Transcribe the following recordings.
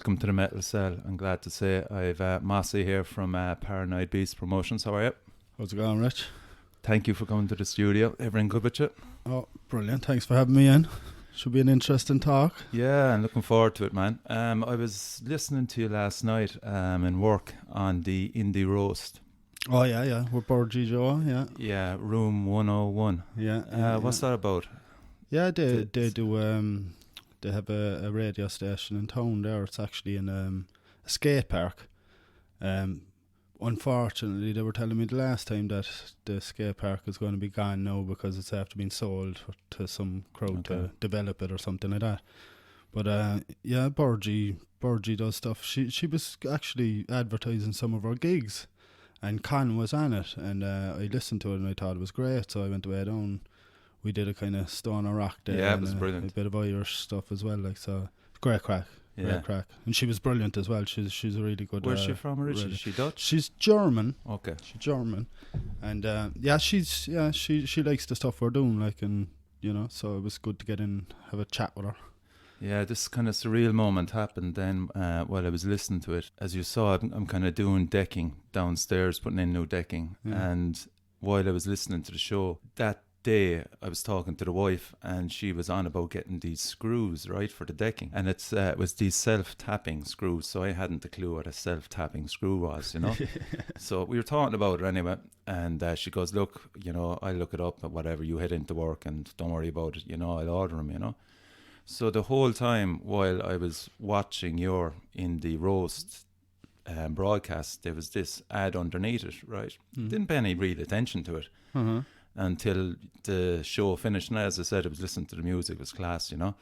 welcome to the Metal Cell. I'm glad to say I've Mossy here from Paranoid Beast Promotions. How are you? How's it going, Rich? Thank you for coming to the studio. Everything good with you? Oh, brilliant. Thanks for having me in. Should be an interesting talk. Yeah, I'm looking forward to it, man. I was listening to you last night in work on the Indie Roast. Oh, yeah. We're Borgie Joe, yeah. Yeah, Room 101. Yeah. What's that about? Yeah, they do... They have a radio station in town there. It's actually in a skate park. Unfortunately, they were telling me the last time that the skate park is going to be gone now because it's after being sold to some crowd to develop it or something like that. But yeah, Borgie does stuff. She was actually advertising some of her gigs, and Con was on it, and I listened to it and I thought it was great, so I went away down. We did a kind of stoner rock there. Yeah, it was brilliant. A bit of Irish stuff as well, like, so great crack. Yeah. Great crack. And she was brilliant as well. She's a really good. Where's she from originally? Is she Dutch? She's German. Okay. She's German, and she likes the stuff we're doing, like, and so it was good to get in, have a chat with her. Yeah, this kind of surreal moment happened then while I was listening to it. As you saw, I'm kind of doing decking downstairs, putting in new decking, and while I was listening to the show that day, I was talking to the wife, and she was on about getting these screws right for the decking, and it was these self-tapping screws. So I hadn't a clue what a self-tapping screw was, So we were talking about it anyway, and she goes, "Look, I'll look it up at whatever. You head into work and don't worry about it. I'll order them. So the whole time while I was watching your Indie Roast broadcast, there was this ad underneath it, right? Didn't pay any real attention to it. Until the show finished. And as I said, I was listening to the music, it was class, And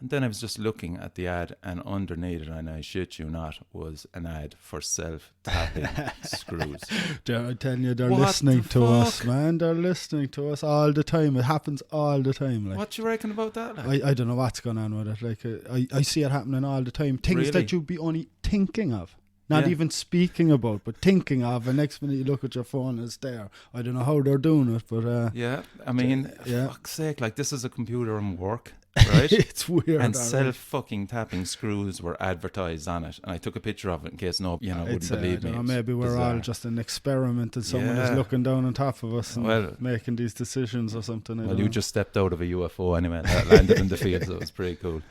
then I was just looking at the ad, and underneath it, and I shit you not, was an ad for self-tapping screws. I'm telling you, they're listening to us, man. They're listening to us all the time. It happens all the time. Like, what you reckon about that? Like? I don't know what's going on with it. Like, I see it happening all the time. Things that you'd be only thinking of. Not even speaking about, but thinking of, and next minute you look at your phone, it's there. I don't know how they're doing it, but... yeah, I mean, for fuck's sake, like, this is a computer and work, right? It's weird. And self-fucking-tapping screws were advertised on it, and I took a picture of it in case wouldn't believe me. Maybe we're all just an experiment, and someone is looking down on top of us and making these decisions or something. Well, you just stepped out of a UFO anyway, that landed in the field, so it was pretty cool.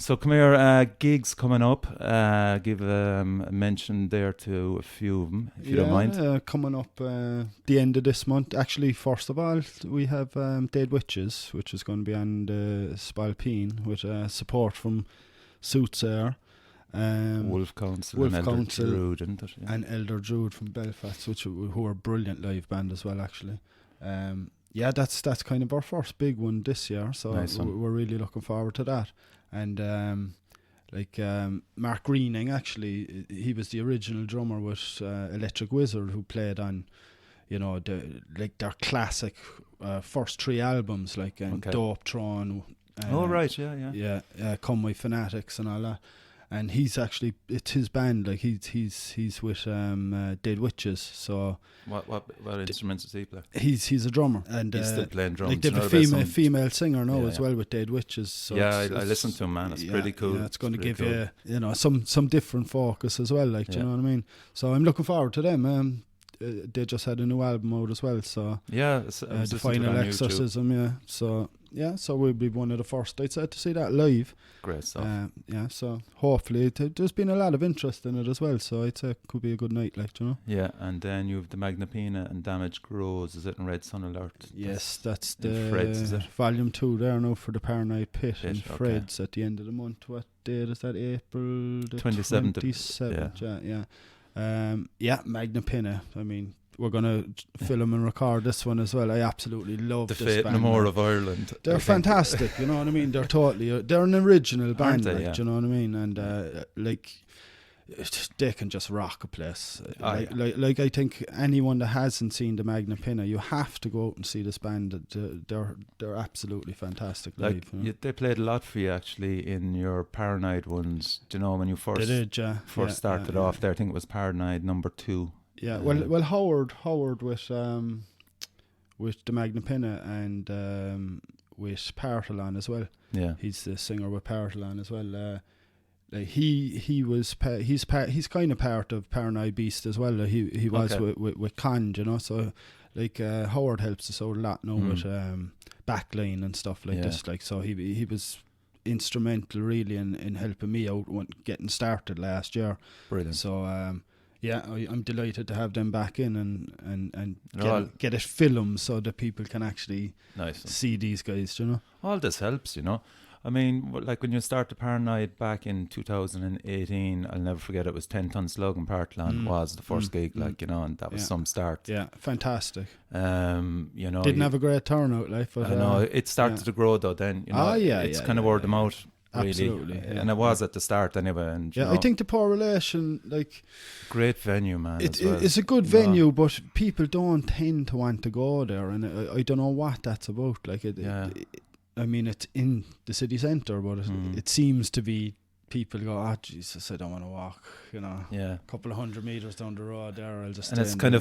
So come here, gigs coming up. Give a mention there to a few of them, if you don't mind. Coming up the end of this month. Actually, first of all, we have Dead Witches, which is going to be on the Spailpin with support from Soothsayer. Wolf Council and Elder Druid, isn't it? Yeah. And Elder Druid from Belfast, who are a brilliant live band as well, actually. That's kind of our first big one this year, so we're really looking forward to that. And Mark Greening, actually, he was the original drummer with Electric Wizard, who played on their classic first three albums, like Dope Throne. Come My Fanatics and all that. And he's actually, it's his band, like he's with Dead Witches. So what instruments does he play? He's a drummer, and he's still playing drums. Like, they have a female singer now as well with Dead Witches. So I listened to him, man. It's pretty cool. Yeah, it's going to give you some different focus as well. Like, do you know what I mean? So I'm looking forward to them. They just had a new album out as well. So the Final Exorcism. So we'll be one of the first, I'd say, to see that live. Great stuff. So hopefully there's been a lot of interest in it as well. So I'd say it could be a good night, like, Yeah, and then you have the Magnapinna and Damage Grows. Is it in Red Sun Alert? Yes, that's the Fred's, is it? Volume 2 there now for the Paranoid Pit and Fred's at the end of the month. What date is that? April the 27th. Magnapinna. I mean, we're going to film and record this one as well. I absolutely love the this Fate band. No More of Ireland. They're fantastic, you know what I mean? They're an original band, they, you know what I mean? And they can just rock a place. Like I think anyone that hasn't seen the Magnapinna, you have to go out and see this band. They're absolutely fantastic live. They played a lot for you actually in your Paranoid ones. Do you know when you first started off there? I think it was Paranoid number 2. Yeah, well, Howard with the Magnapinna and with Partalon as well. Yeah, he's the singer with Partalon as well. like he's kind of part of Paranoid Beast as well. He was with Con, you know. So like Howard helps us out a lot now with backline and stuff like this. Like so he was instrumental really in helping me out when getting started last year. Brilliant. So I'm delighted to have them back in and get it filmed so that people can actually see these guys, you know. All this helps, you know. I mean, like when you started Paranoid back in 2018, I'll never forget, it was 10 Ton Slug in Parkland was the first gig, like, you know, and that was some start. Yeah, fantastic. You know, didn't have a great turnout, like, but I know it started to grow though. Then you know, it's kind of word of mouth, really. Absolutely, and it was at the start anyway. And you know, I think the Poor Relation, like, great venue, man. It's a good venue, but people don't tend to want to go there, and I don't know what that's about. Like, I mean, it's in the city centre, but it seems to be people go, oh Jesus, I don't want to walk, you know. Yeah. A couple of 100 metres down the road there, I'll just. And it's kind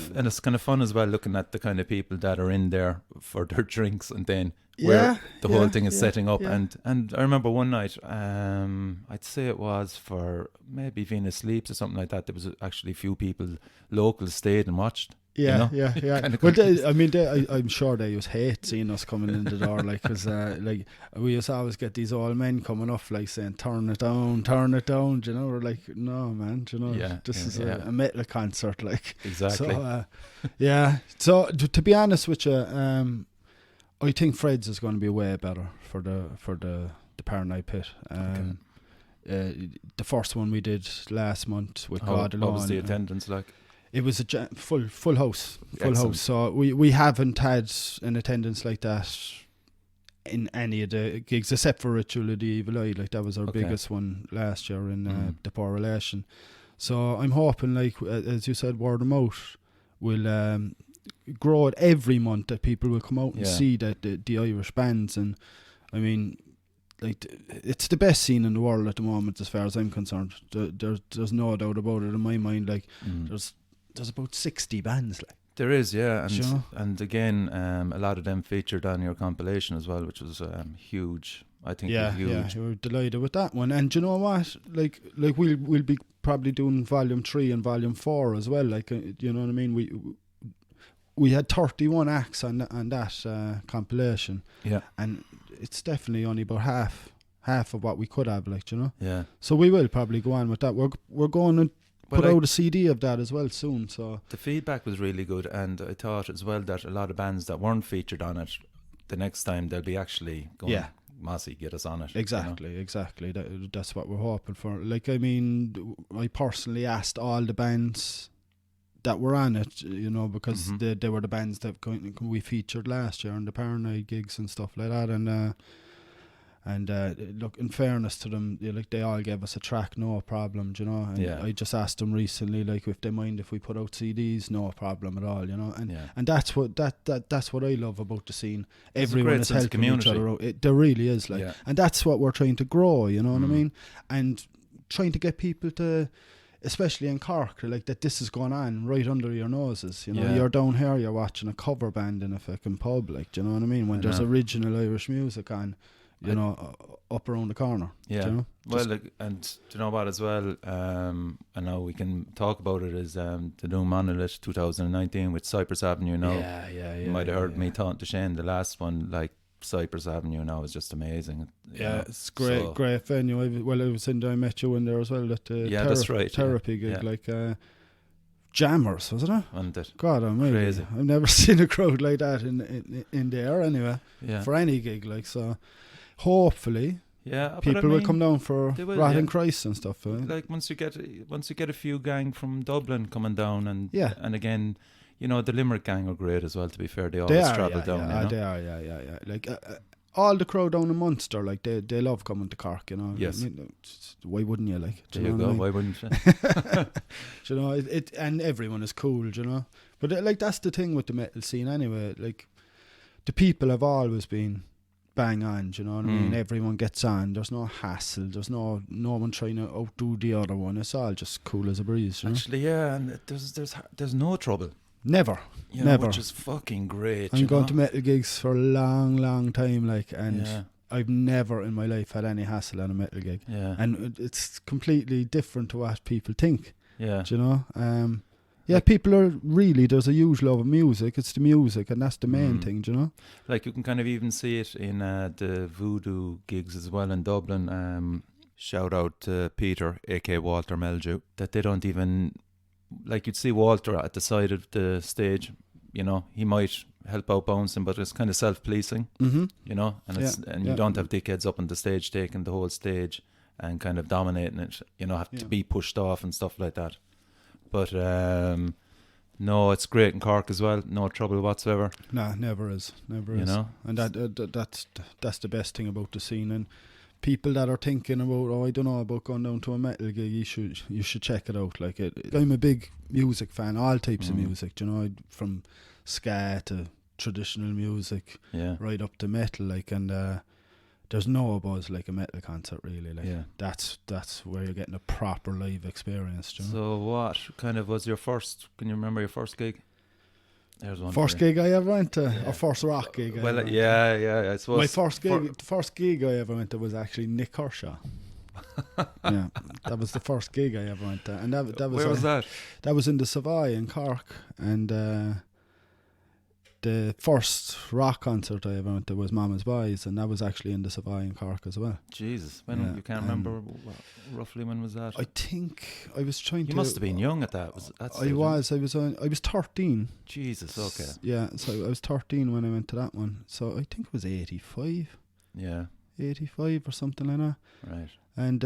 of fun as well, looking at the kind of people that are in there for their drinks, and then where the whole thing is setting up. Yeah. And I remember one night, I'd say it was for maybe Venus Sleeps or something like that. There was actually a few people local stayed and watched. Yeah, you know? yeah. Well, I'm sure they used hate seeing us coming in the door, like, because like we used to always get these old men coming up, like saying, "Turn it down," you know. We're like, "No, man, you know, this is a metal concert, like." Exactly. So, So to be honest with you, I think Fred's is going to be way better for the Paranoid Pit. The first one we did last month with God Alone. What was the attendance like? It was a full house. So we haven't had an attendance like that in any of the gigs except for Ritual of the Evil Eye. Like, that was our biggest one last year in the Poor Relation. So I'm hoping, like, as you said, word of mouth will grow it every month, that people will come out and see that the Irish bands. And I mean, like, it's the best scene in the world at the moment as far as I'm concerned. There's no doubt about it in my mind. Like, there's about 60 bands, like. There is, and again, a lot of them featured on your compilation as well, which was huge. I think huge. Yeah, we're delighted with that one. And do you know what? Like we'll be probably doing Volume 3 and Volume 4 as well. Like, you know what I mean? We had 31 acts on that compilation. Yeah, and it's definitely only about half of what we could have, like, you know. Yeah. So we will probably go on with that. We're going to put out a CD of that as well soon. So the feedback was really good, and I thought as well that a lot of bands that weren't featured on it, the next time they'll be actually going, Mossy, get us on it. Exactly, you know? exactly. That's what we're hoping for. Like, I mean, I personally asked all the bands that were on it, you know, because they were the bands that we featured last year on the Paranoid gigs and stuff like that, and look, in fairness to them, like, they all gave us a track, no problem, you know. And I just asked them recently, like, if they mind if we put out CDs, no problem at all, you know. And that's what that's what I love about the scene. Everyone is helping each other out. There really is, like, and that's what we're trying to grow, you know what I mean, and trying to get people to, especially in Cork, like, that this is going on right under your noses, you know. You're down here, you're watching a cover band in a fucking pub, like, do you know what I mean, when there's original Irish music on, you know, up around the corner. Yeah. Do you know? Well, like, and do you know what as well? I know we can talk about it, is the new Monolith 2019 with Cypress Avenue now. Yeah. You might have heard me talking to Shane, the last one, like, Cypress Avenue now is just amazing. Yeah, it's great, great venue. I was in there, I met you in there as well at the that's right, therapy gig, like Jammers, wasn't it? Wasn't it? God almighty. Crazy. I've never seen a crowd like that in there anyway, for any gig, like, so. Hopefully, people will come down for Rotting Christ and stuff. Like, once you get a few gang from Dublin coming down, and again, you know, the Limerick gang are great as well. To be fair, they always travel down. Yeah, they are. Yeah. Like, all the crowd down in Munster, like, they love coming to Cork. You know. Yes. Why wouldn't you? Like, there you go. Why wouldn't you? You know, it and everyone is cool. You know, but like, that's the thing with the metal scene anyway. Like, the people have always been bang on, you know what I mean? Everyone gets on. There's no hassle. There's no one trying to outdo the other one. It's all just cool as a breeze, you know? Actually, and there's no trouble. Never. Never. Which is fucking great. I'm going to metal gigs for a long, long time, like, and I've never in my life had any hassle at a metal gig. Yeah. And it's completely different to what people think. Yeah. Do you know? People are really, there's a huge love of music. It's the music, and that's the main thing, do you know? Like, you can kind of even see it in the voodoo gigs as well in Dublin. Shout out to Peter, aka Walter Meldew, that they don't even, like, you'd see Walter at the side of the stage, you know, he might help out bouncing, but it's kind of self-policing, you know, and you don't have dickheads up on the stage taking the whole stage and kind of dominating it, you know, have to be pushed off and stuff like that. But no, it's great in Cork as well. No trouble whatsoever. Nah, never is. You know, and that's the best thing about the scene. And people that are thinking about, I don't know about going down to a metal gig, you should check it out. Like I'm a big music fan, all types of music. You know, from ska to traditional music, right up to metal. Like, and there's no buzz like a metal concert, really. Like, that's where you're getting a proper live experience. You know? So what kind of was your first? Can you remember your first gig? There's one. First gig I ever went to, or first rock gig. Well, I suppose my first gig I ever went to was actually Nick Kershaw. Yeah, that was the first gig I ever went to, and that was where was that? That was in the Savoy in Cork, and the first rock concert I ever went to was Mama's Boys, and that was actually in the Savoy in Cork as well. Jesus, when you can't remember roughly when was that? I think I was trying to. You must have been young at that. I was 13. Jesus, okay. Yeah, so I was 13 when I went to that one. So I think it was 85. Yeah. 85 or something like that. Right. And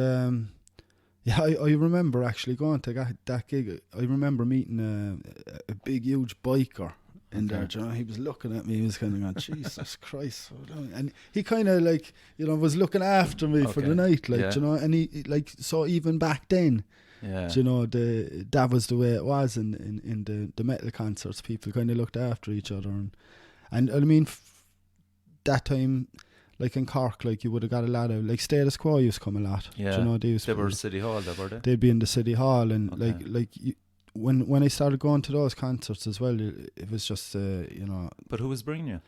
I remember actually going to that gig. I remember meeting a big, huge biker in there. You know, he was looking at me. He was kind of going, Jesus Christ. And he kind of like, you know, was looking after me for the night. Like, you know, and he like, so even back then, you know, that was the way it was in the metal concerts. People kind of looked after each other. And I mean, that time, like in Cork, like you would have got a lot of, like Status Quo used to come a lot. Yeah, you know, they were City Hall, were they? They'd be in the City Hall, and when I started going to those concerts as well, it was just you know. But who was bringing you?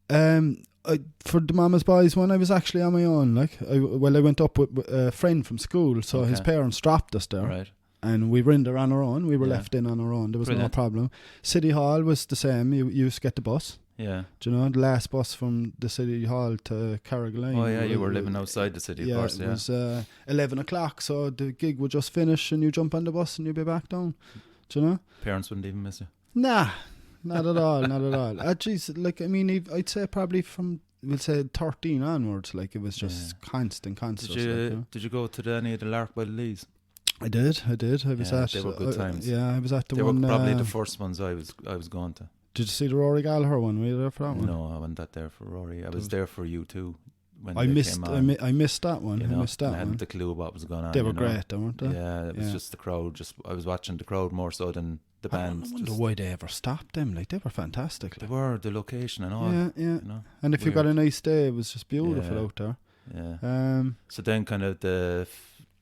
For the Mama's Boys one, I was actually on my own. Like, I went up with a friend from school, so his parents dropped us there. Right. And we were in there on our own. We were left in on our own. There was no problem. City Hall was the same. You used to get the bus. Yeah. Do you know, the last bus from the City Hall to Carrigaline? Oh, yeah, you were living outside the city, of course, it was 11 o'clock, so the gig would just finish and you jump on the bus and you'd be back down. Do you know? Parents wouldn't even miss you? Nah, not at all, not at all. Geez, like, I mean, I'd say probably from, we'll say 13 onwards, like, it was just constant. Did you go to any of the Lark by the Lees? I did. I was at. They were good times. I was at the they one. They were probably the first ones I was going to. Did you see the Rory Gallagher one? Were you there for that one? No, I wasn't there for Rory. I was there for you too. When I missed that one. I missed that one. I hadn't the clue what was going on. They were great, weren't they? Yeah, it was just the crowd. I was watching the crowd more so than the band. I wonder why they ever stopped them. Like, they were fantastic. They were, the location and all. Yeah. You know, and if you got a nice day, it was just beautiful out there. Yeah. So then, kind of the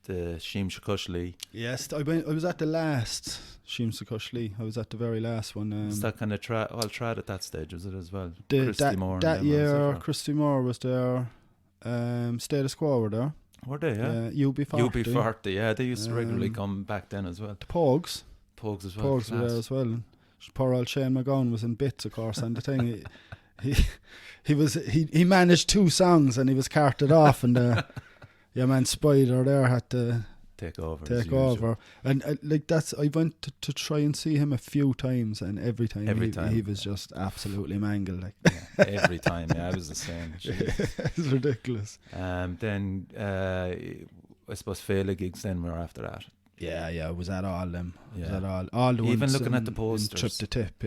Sheem Shakushli. Yes, I was at the last Sheem Shakushli. I was at the very last one. Was that kind of all trad at that stage, was it as well? That year, Christy Moore was there. Status Quo were there. Were they? Yeah. UB40. UB40. Yeah, they used to regularly come back then as well. The Pogues as well. Pogues were there as well. Poor old Shane McGowan was in bits, of course. And the thing, he managed 2 songs and he was carted off, and yeah, man, Spider there had to take over. And like, that's, I went to try and see him a few times, and every time he was just absolutely mangled. Like, every time, I was the same. It's ridiculous. Then I suppose Fela gigs then were after that. Yeah, I was at all them. All the even ones looking at the posters. Trip to Tip,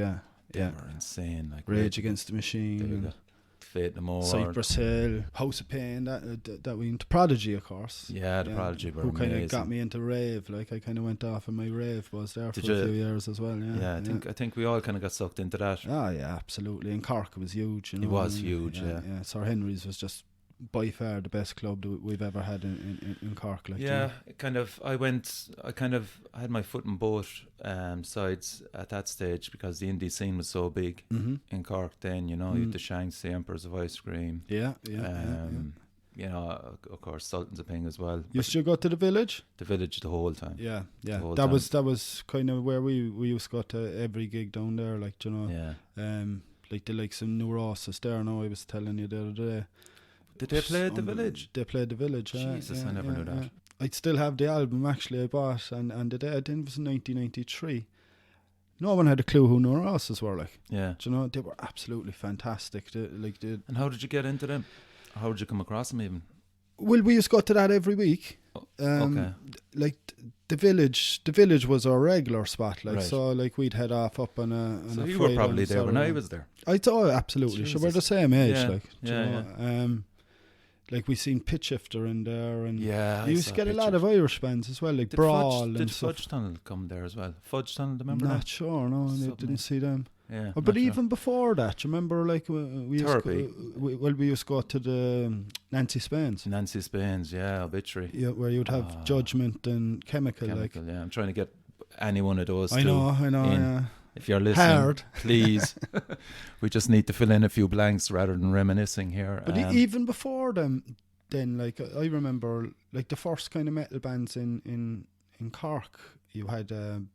they were insane. Like Rage Against the Machine. Fate No More, Cypress Hill, House of Pain, that we into Prodigy, of course. Yeah, the Prodigy were who amazing. Kind of got me into rave. Like, I kind of went off in my rave was there for a few years as well. Yeah, I think we all kind of got sucked into that. Oh yeah, absolutely. In Cork, it was huge. You know, it was huge. Yeah. Sir Henry's was just by far the best club that we've ever had in Cork. Like, yeah, I had my foot in both sides at that stage, because the indie scene was so big in Cork then, you had the Shanks, the Emperors of Ice Cream. Yeah. Of course, Sultans of Ping as well. You used to go to the Village? The Village the whole time. Yeah. That was kind of where we used to go to every gig down there, like, Yeah. Like the likes of Neurosis there. Now I was telling you the other day. Did they play at the Village? They played the Village. Jesus, I never knew that. I'd still have the album actually I bought, and the day I think it was 1993. No one had a clue who Neurosis were like. Yeah. Do you know, they were absolutely fantastic. And how did you get into them? How did you come across them even? Well, we used to go to that every week. Okay. Like the Village was our regular spot. Like, Right. so like we'd head off up on a. So on a you were Friday probably and there when Saturday. I was there. I thought absolutely. Jesus. So we're the same age. Yeah. Like, do you know? Like we seen Pitch Shifter in there, and Yeah, you used to get a lot of Irish bands as well, like Brawl and Did stuff. Fudge Tunnel come there as well? Fudge Tunnel, remember Not that? sure, no, I Something. didn't see them. Yeah. But not even before that, you remember, like we used Turkey. we used to go to the Nancy Spain's. sure. Nancy Spain's, yeah, Obituary. Yeah, where you'd have Judgment and Kemikill. Like, Kemikill, yeah. I'm trying to get any one of those. I know, in. yeah. If you're listening, Hard. please. We just need to fill in a few blanks rather than reminiscing here. But even before them, then, like, I remember, like, the first kind of metal bands in Cork. You had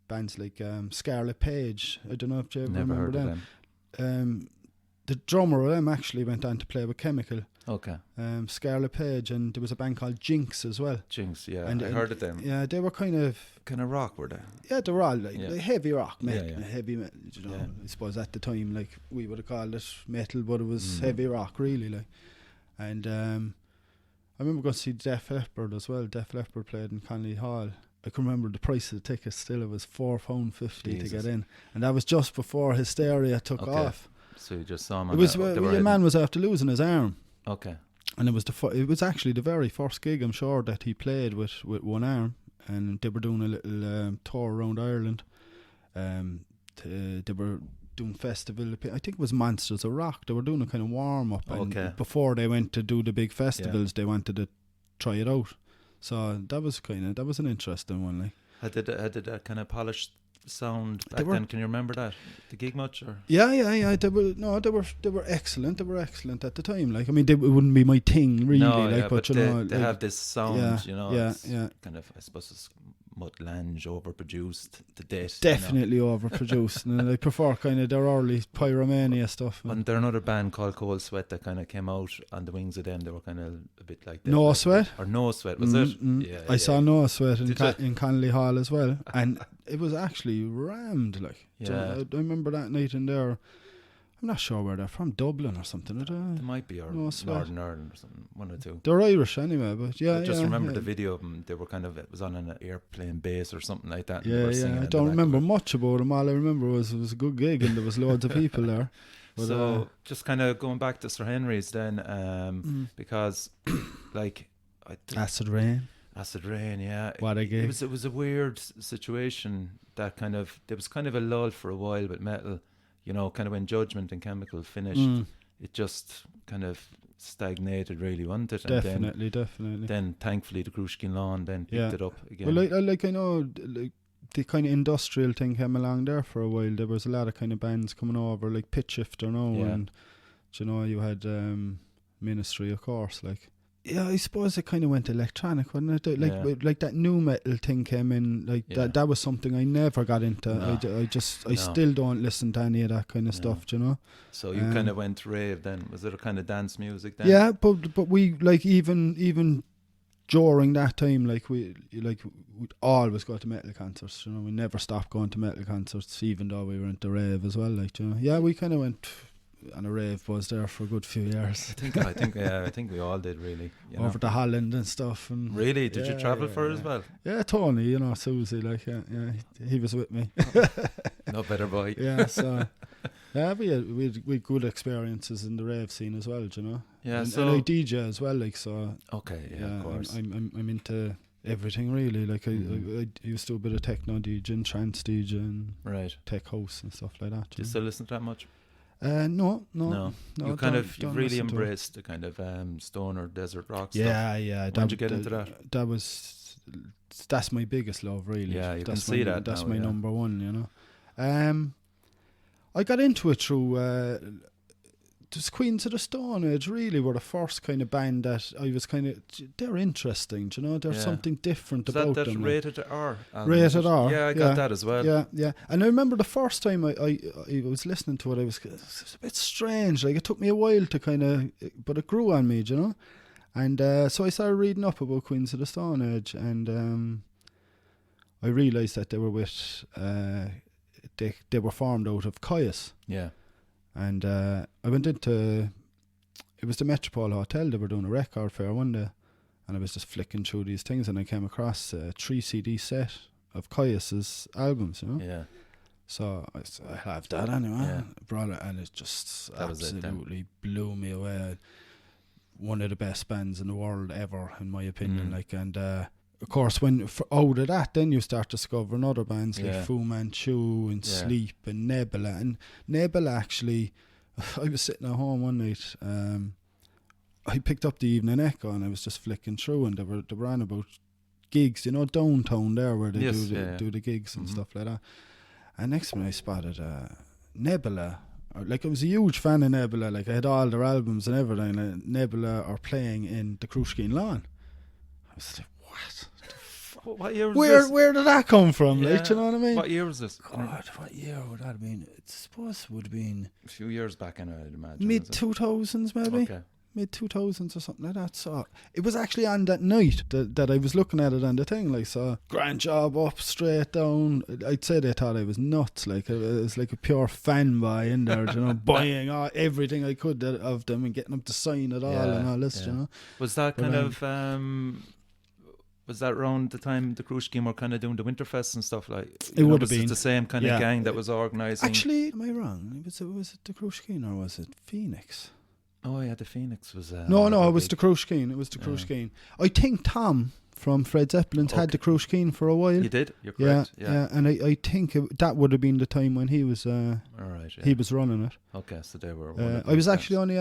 bands like Scarlet Page. I don't know if you ever Never remember heard of them. The drummer of them actually went on to play with Kemikill. Okay. Scarlet Page, and there was a band called Jinx as well. Jinx, yeah. And- I heard of them. Yeah, they were kind of Rock, were they? Yeah, they were all like, Yeah. like heavy rock metal, Yeah, yeah. heavy metal. You know, Yeah. I suppose at the time, like we would have called it metal, but it was heavy rock, really. Like, and I remember going to see Def Leppard as well. Def Leppard played in Connolly Hall. I can remember the price of the tickets. Still, it was £4.50 to Jesus. get in, and that was just before Hysteria took Okay. off. So you just saw them. It was your man was after losing his arm. Okay. And it was it was actually the very first gig, I'm sure, that he played with one arm, and they were doing a little tour around Ireland. They were doing festival. I think it was Monsters of Rock. They were doing a kind of warm up, Okay. and before they went to do the big festivals, they wanted to try it out. So that was an interesting one. Like, Had that kind of polished sound They back were- then? Can you remember that? The gig much? Or? yeah. They were excellent. They were excellent at the time. Like, I mean, it wouldn't be my thing really. No, like, yeah, but you they, know, they like, have this sound, you know. yeah, it's yeah. Kind of, I suppose it's muttlange, overproduced to death. Definitely overproduced, and I prefer kind of their early Pyromania stuff. And there's another band called Cold Sweat that kind of came out on the wings of them. They were kind of a bit like that. No Sweat? Or No Sweat, was it? Yeah, I saw No Sweat in, Did you? in Connolly Hall as well, and it was actually rammed. Like, so Yeah. I remember that night in there. I'm not sure where they're from, Dublin or something. They might be, or No Sweat. Northern Ireland or something, one or two. They're Irish anyway, but yeah. I just remember yeah. the video of them. They were kind of, it was on an airplane base or something like that. And they Yeah, were singing yeah. I in the don't back of remember it. much about them. All I remember was it was a good gig and there was loads of people there. But, So just kind of going back to Sir Henry's then, because like Acid Rain. Acid Rain, yeah. What a gig. It was a weird situation that kind of, there was kind of a lull for a while with metal, you know, kind of when Judgment and Kemikill finished, it just kind of stagnated really, wasn't it? And Definitely. then thankfully the Crushkin Lawn then picked it up again. Well, I know like the kind of industrial thing came along there for a while. There was a lot of kind of bands coming over, like Pitch Shifter now, Yeah. and you know, you had Ministry, of course. Like, yeah, I suppose it kind of went electronic, wasn't it? Like, Yeah. like that new metal thing came in. Like that was something I never got into. No. I still don't listen to any of that kind of stuff. You know. So you kind of went rave then. Was it a kind of dance music then? Yeah, but we like even during that time, like we'd always go to metal concerts. You know, we never stopped going to metal concerts, even though we were into rave as well. Like, you know, yeah, we kind of went on a rave buzz there for a good few years. I think we all did really. You know? Over to Holland and stuff. And Really? Did you travel for it as well? Yeah, Tony, you know, Susie, like, yeah, he was with me. No better boy. Yeah, so yeah, we had good experiences in the rave scene as well, you know. Yeah, and so I DJ as well, like, so. Okay, yeah, of course. I'm into everything really. Like, I used to do a bit of techno DJ and trance DJ and right. tech house and stuff like that. Do you still listen to that much? No. You kind of you've really embraced the kind of stoner desert rock stuff. Yeah. When'd you get into that? That's my biggest love, really. Yeah, you that's can see that. That's now, my number one, you know. I got into it through just Queens of the Stone Age. Really, were the first kind of band that I was kind of. They're interesting, you know. There's something different about them. That Rated R? Rated R. Yeah, I got that as well. Yeah. And I remember the first time I was listening to it, it was a bit strange. Like, it took me a while to kind of, but it grew on me, you know. And so I started reading up about Queens of the Stone Age, and I realised that they were with they were formed out of Caius. Yeah. And I went into, it was the Metropole Hotel. They were doing a record fair one day, and I was just flicking through these things, and I came across a 3 CD set of Caius's albums, you know. Yeah. So I have that anyway. Yeah. Brought it, and it just absolutely blew me away. One of the best bands in the world ever, in my opinion. Like, and of course, when out of that, then you start discovering other bands like Fu Manchu and Sleep and Nebula. And Nebula, actually, I was sitting at home one night. I picked up the Evening Echo, and I was just flicking through, and they were on about gigs, you know, downtown there where they do the gigs and stuff like that. And next minute I spotted Nebula. Like, I was a huge fan of Nebula. Like, I had all their albums and everything. And Nebula are playing in the Crushkeen Lawn. I was like, what? What year was this? Where did that come from? Like, do you know what I mean? What year was this? God, what year would that have been? I suppose it would have been a few years back, I'd imagine. Mid-2000s, maybe? Okay. Mid-2000s or something like that. So it was actually on that night that I was looking at it on the thing. Like, so grand job up, straight down. I'd say they thought I was nuts. Like, it was like a pure fanboy in there, you know, buying everything I could of them and getting them to sign it all and all this, you know. Was that kind of... was that around the time the Cruise Scheme were kind of doing the Winterfest and stuff? Like, it would have been the same kind of gang that was organising. Actually, am I wrong? Was it the Cruise Scheme or was it Phoenix? Oh yeah, the Phoenix was. No, it was the Cruise Scheme. It was the Cruise Scheme. I think Tom from Fred Zeppelin's had the Cruise Scheme for a while. You did. You're correct. Yeah. And I think that would have been the time when he was. He was running it. Okay, so they were. I was actually only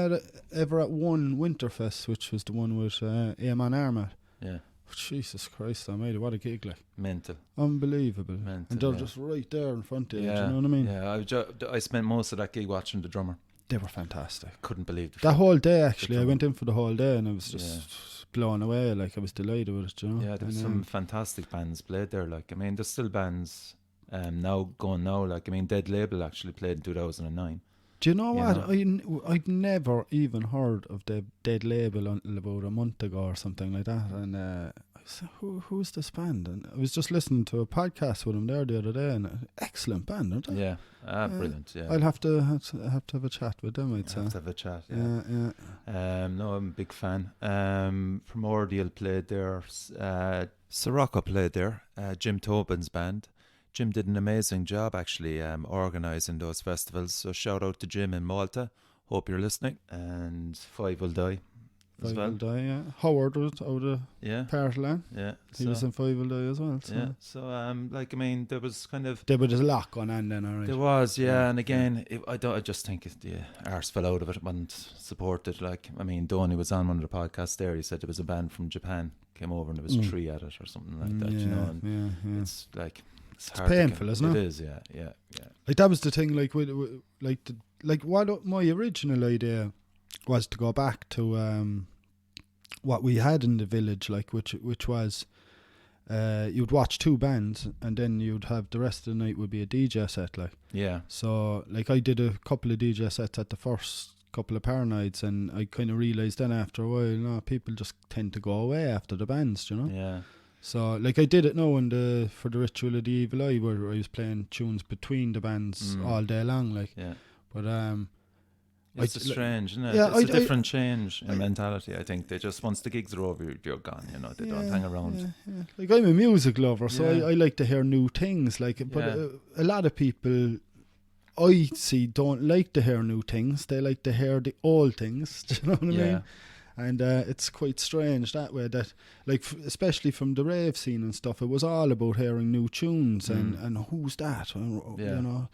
ever at one Winterfest, which was the one with Eamon Armat. Yeah. Jesus Christ almighty, what a gig, like. Mental. Unbelievable. And they're just right there in front of you, do you know what I mean? Yeah, I spent most of that gig watching the drummer. They were fantastic. Couldn't believe that whole day, actually. I went in for the whole day, and I was just blown away. Like, I was delighted with it, you know? Yeah, there were some fantastic bands played there. Like, I mean, there's still bands now. Like, I mean, Dead Label actually played in 2009. Do you know what? I'd never even heard of the Dead Label until about a month ago or something like that. And I said, who's this band? And I was just listening to a podcast with them there the other day, and excellent band, aren't they? Yeah, brilliant. Yeah, I'll have to have a chat with them. I'd say. Have to have a chat. Yeah. No, I'm a big fan. Primordial played there. Sirocco played there. Jim Tobin's band. Jim did an amazing job, actually, organising those festivals. So shout out to Jim in Malta. Hope you're listening. And Five Will Die as well. Five Will Die, yeah. Howard was out of Partland. Yeah. He was in Five Will Die as well. So. Yeah. So, like, I mean, there was kind of... There was a lot going on then, alright. There was, and again, I just think the arse fell out of it. It wasn't supported. Like, I mean, Donny was on one of the podcasts there. He said there was a band from Japan came over and there was 3 at it or something like that, you know. And it's like... It's painful, isn't it? It is, yeah. Like, that was the thing. Like, what my original idea was to go back to what we had in the village, like, which was you'd watch 2 bands and then you'd have the rest of the night would be a DJ set, like. Yeah. So, like, I did a couple of DJ sets at the first couple of Paranoids, and I kind of realised then after a while, people just tend to go away after the bands, you know. Yeah. So, like, I did it now for the Ritual of the Evil Eye, where I was playing tunes between the bands all day long, like. Yeah. But it's strange, isn't it? Yeah, it's a different change in mentality. I think they just, once the gigs are over, you're gone. You know, they don't hang around. Yeah. Like, I'm a music lover, so I like to hear new things. Like, but a lot of people I see don't like to hear new things. They like to hear the old things. Do you know what I mean? And it's quite strange that way, that, like, especially from the rave scene and stuff, it was all about hearing new tunes and who's that, you know,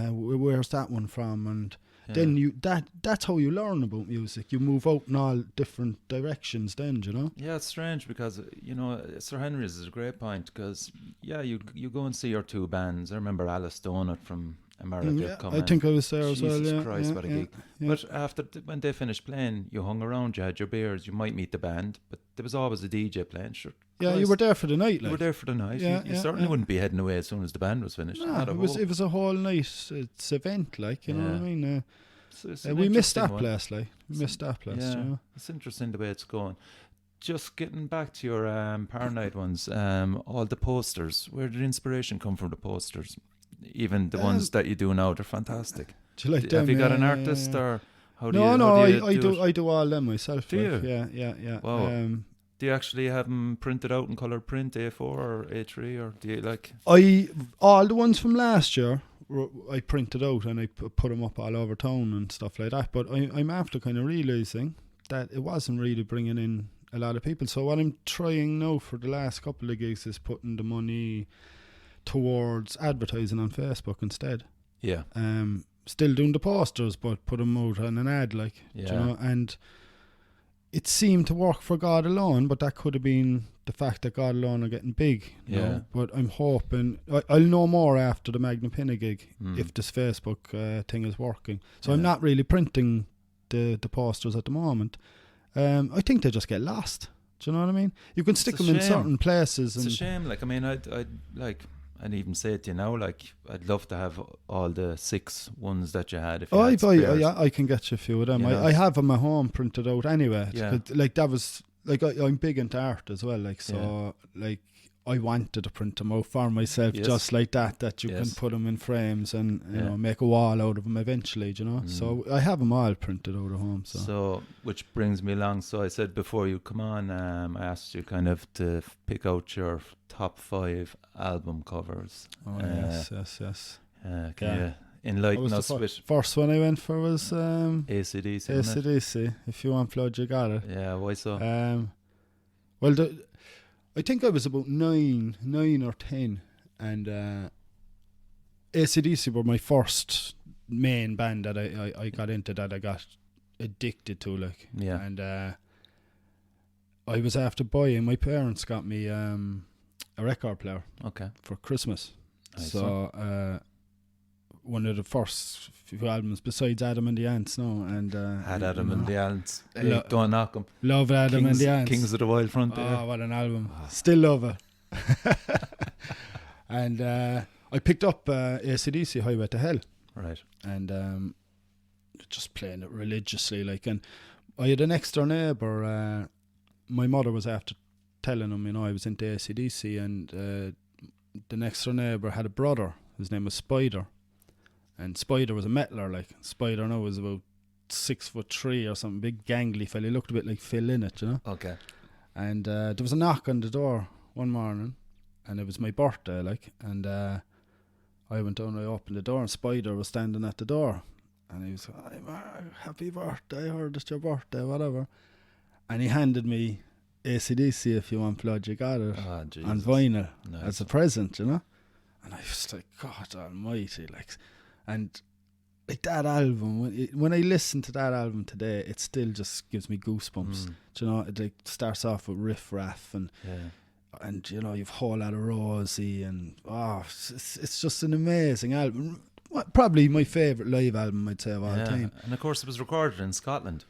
where's that one from, and then that's how you learn about music. You move out in all different directions then, you know. Yeah, it's strange because, you know, Sir Henry's is a great point because, yeah, you go and see your two bands. I remember Alice Donut from America coming. I think I was there as well. Jesus Yeah, Christ, what a gig. Yeah. But after, when they finished playing, you hung around, you had your beers, you might meet the band, but there was always a DJ playing. Sure. Yeah, Christ, you were there for the night. You were there for the night. Yeah, you certainly wouldn't be heading away as soon as the band was finished. No, it was a whole night. It's event, like, you know what I mean. We missed that place, like. We missed that place. Yeah, you know? it's interesting the way it's going. Just getting back to your Paranoid ones, all the posters. Where did inspiration come from? The posters, even the ones that you do now, they're fantastic. Do you like them? Have you got an artist or how do you? I do all them myself. Do like. you? Yeah. Wow. Do you actually have them printed out in colour print, A4 or A3, or do you like? All the ones from last year, I printed out and I put them up all over town and stuff like that. But I'm after kind of realising that it wasn't really bringing in a lot of people. So what I'm trying now for the last couple of gigs is putting the money towards advertising on Facebook instead. Yeah. Still doing the posters, but put them out on an ad, like, you know, and it seemed to work for God Alone, but that could have been the fact that God Alone are getting big. You know? But I'm hoping I'll know more after the Magnapinna gig if this Facebook thing is working. So I'm not really printing the posters at the moment. I think they just get lost. Do you know what I mean? You can stick them in certain places. It's a shame. Like, I mean, I'd even say it to you now, like, I'd love to have all the 6 ones that you had. If you had spares. I can get you a few of them. I have them at home printed out anyway. Yeah. Like, that was, like, I'm big into art as well, like, so, like, I wanted to print them out for myself, just like that you can put them in frames and, you know, make a wall out of them eventually, you know. So I have them all printed out at home. So, which brings me along. So I said before you come on, I asked you kind of to pick out your top 5 album covers. Oh, yes. Can you enlighten us with... First one I went for was AC/DC. AC/DC. If you unplug, you got it. Yeah, why so? Well, I think I was about 9 or 10, and AC/DC were my first main band that I got into, that I got addicted to, like. Yeah. And I was after buying, my parents got me a record player for Christmas. Nice. So one of the first few albums besides Adam and the Ants, and had Adam and the Ants. Don't knock them. Love Adam and the Ants. Kings of the Wild Frontier. Oh, what an album! Still love it. And I picked up AC/DC Highway to Hell. Right. And just playing it religiously, like. And I had an next door neighbour. My mother was after telling him, you know, I was into AC/DC, and the next door neighbour had a brother. His name was Spider. And Spider was a metaler, like. Spider now was about 6'3" or something, big gangly fella. He looked a bit like Phil Lynott, you know. Okay. And there was a knock on the door one morning, and it was my birthday, like. And I went down, I opened the door, and Spider was standing at the door, and he was like, "Happy birthday! I heard it's your birthday, whatever." And he handed me AC/DC, If You Want Blood, You Got It, on vinyl as a present, you know. And I was like, God Almighty, like. And like that album, when I listen to that album today, it still just gives me goosebumps. Do you know, it like starts off with Riff Raff and you know, you've a whole lot of Rosie, and it's just an amazing album. Probably my favourite live album, I'd say, of all time. And of course, it was recorded in Scotland.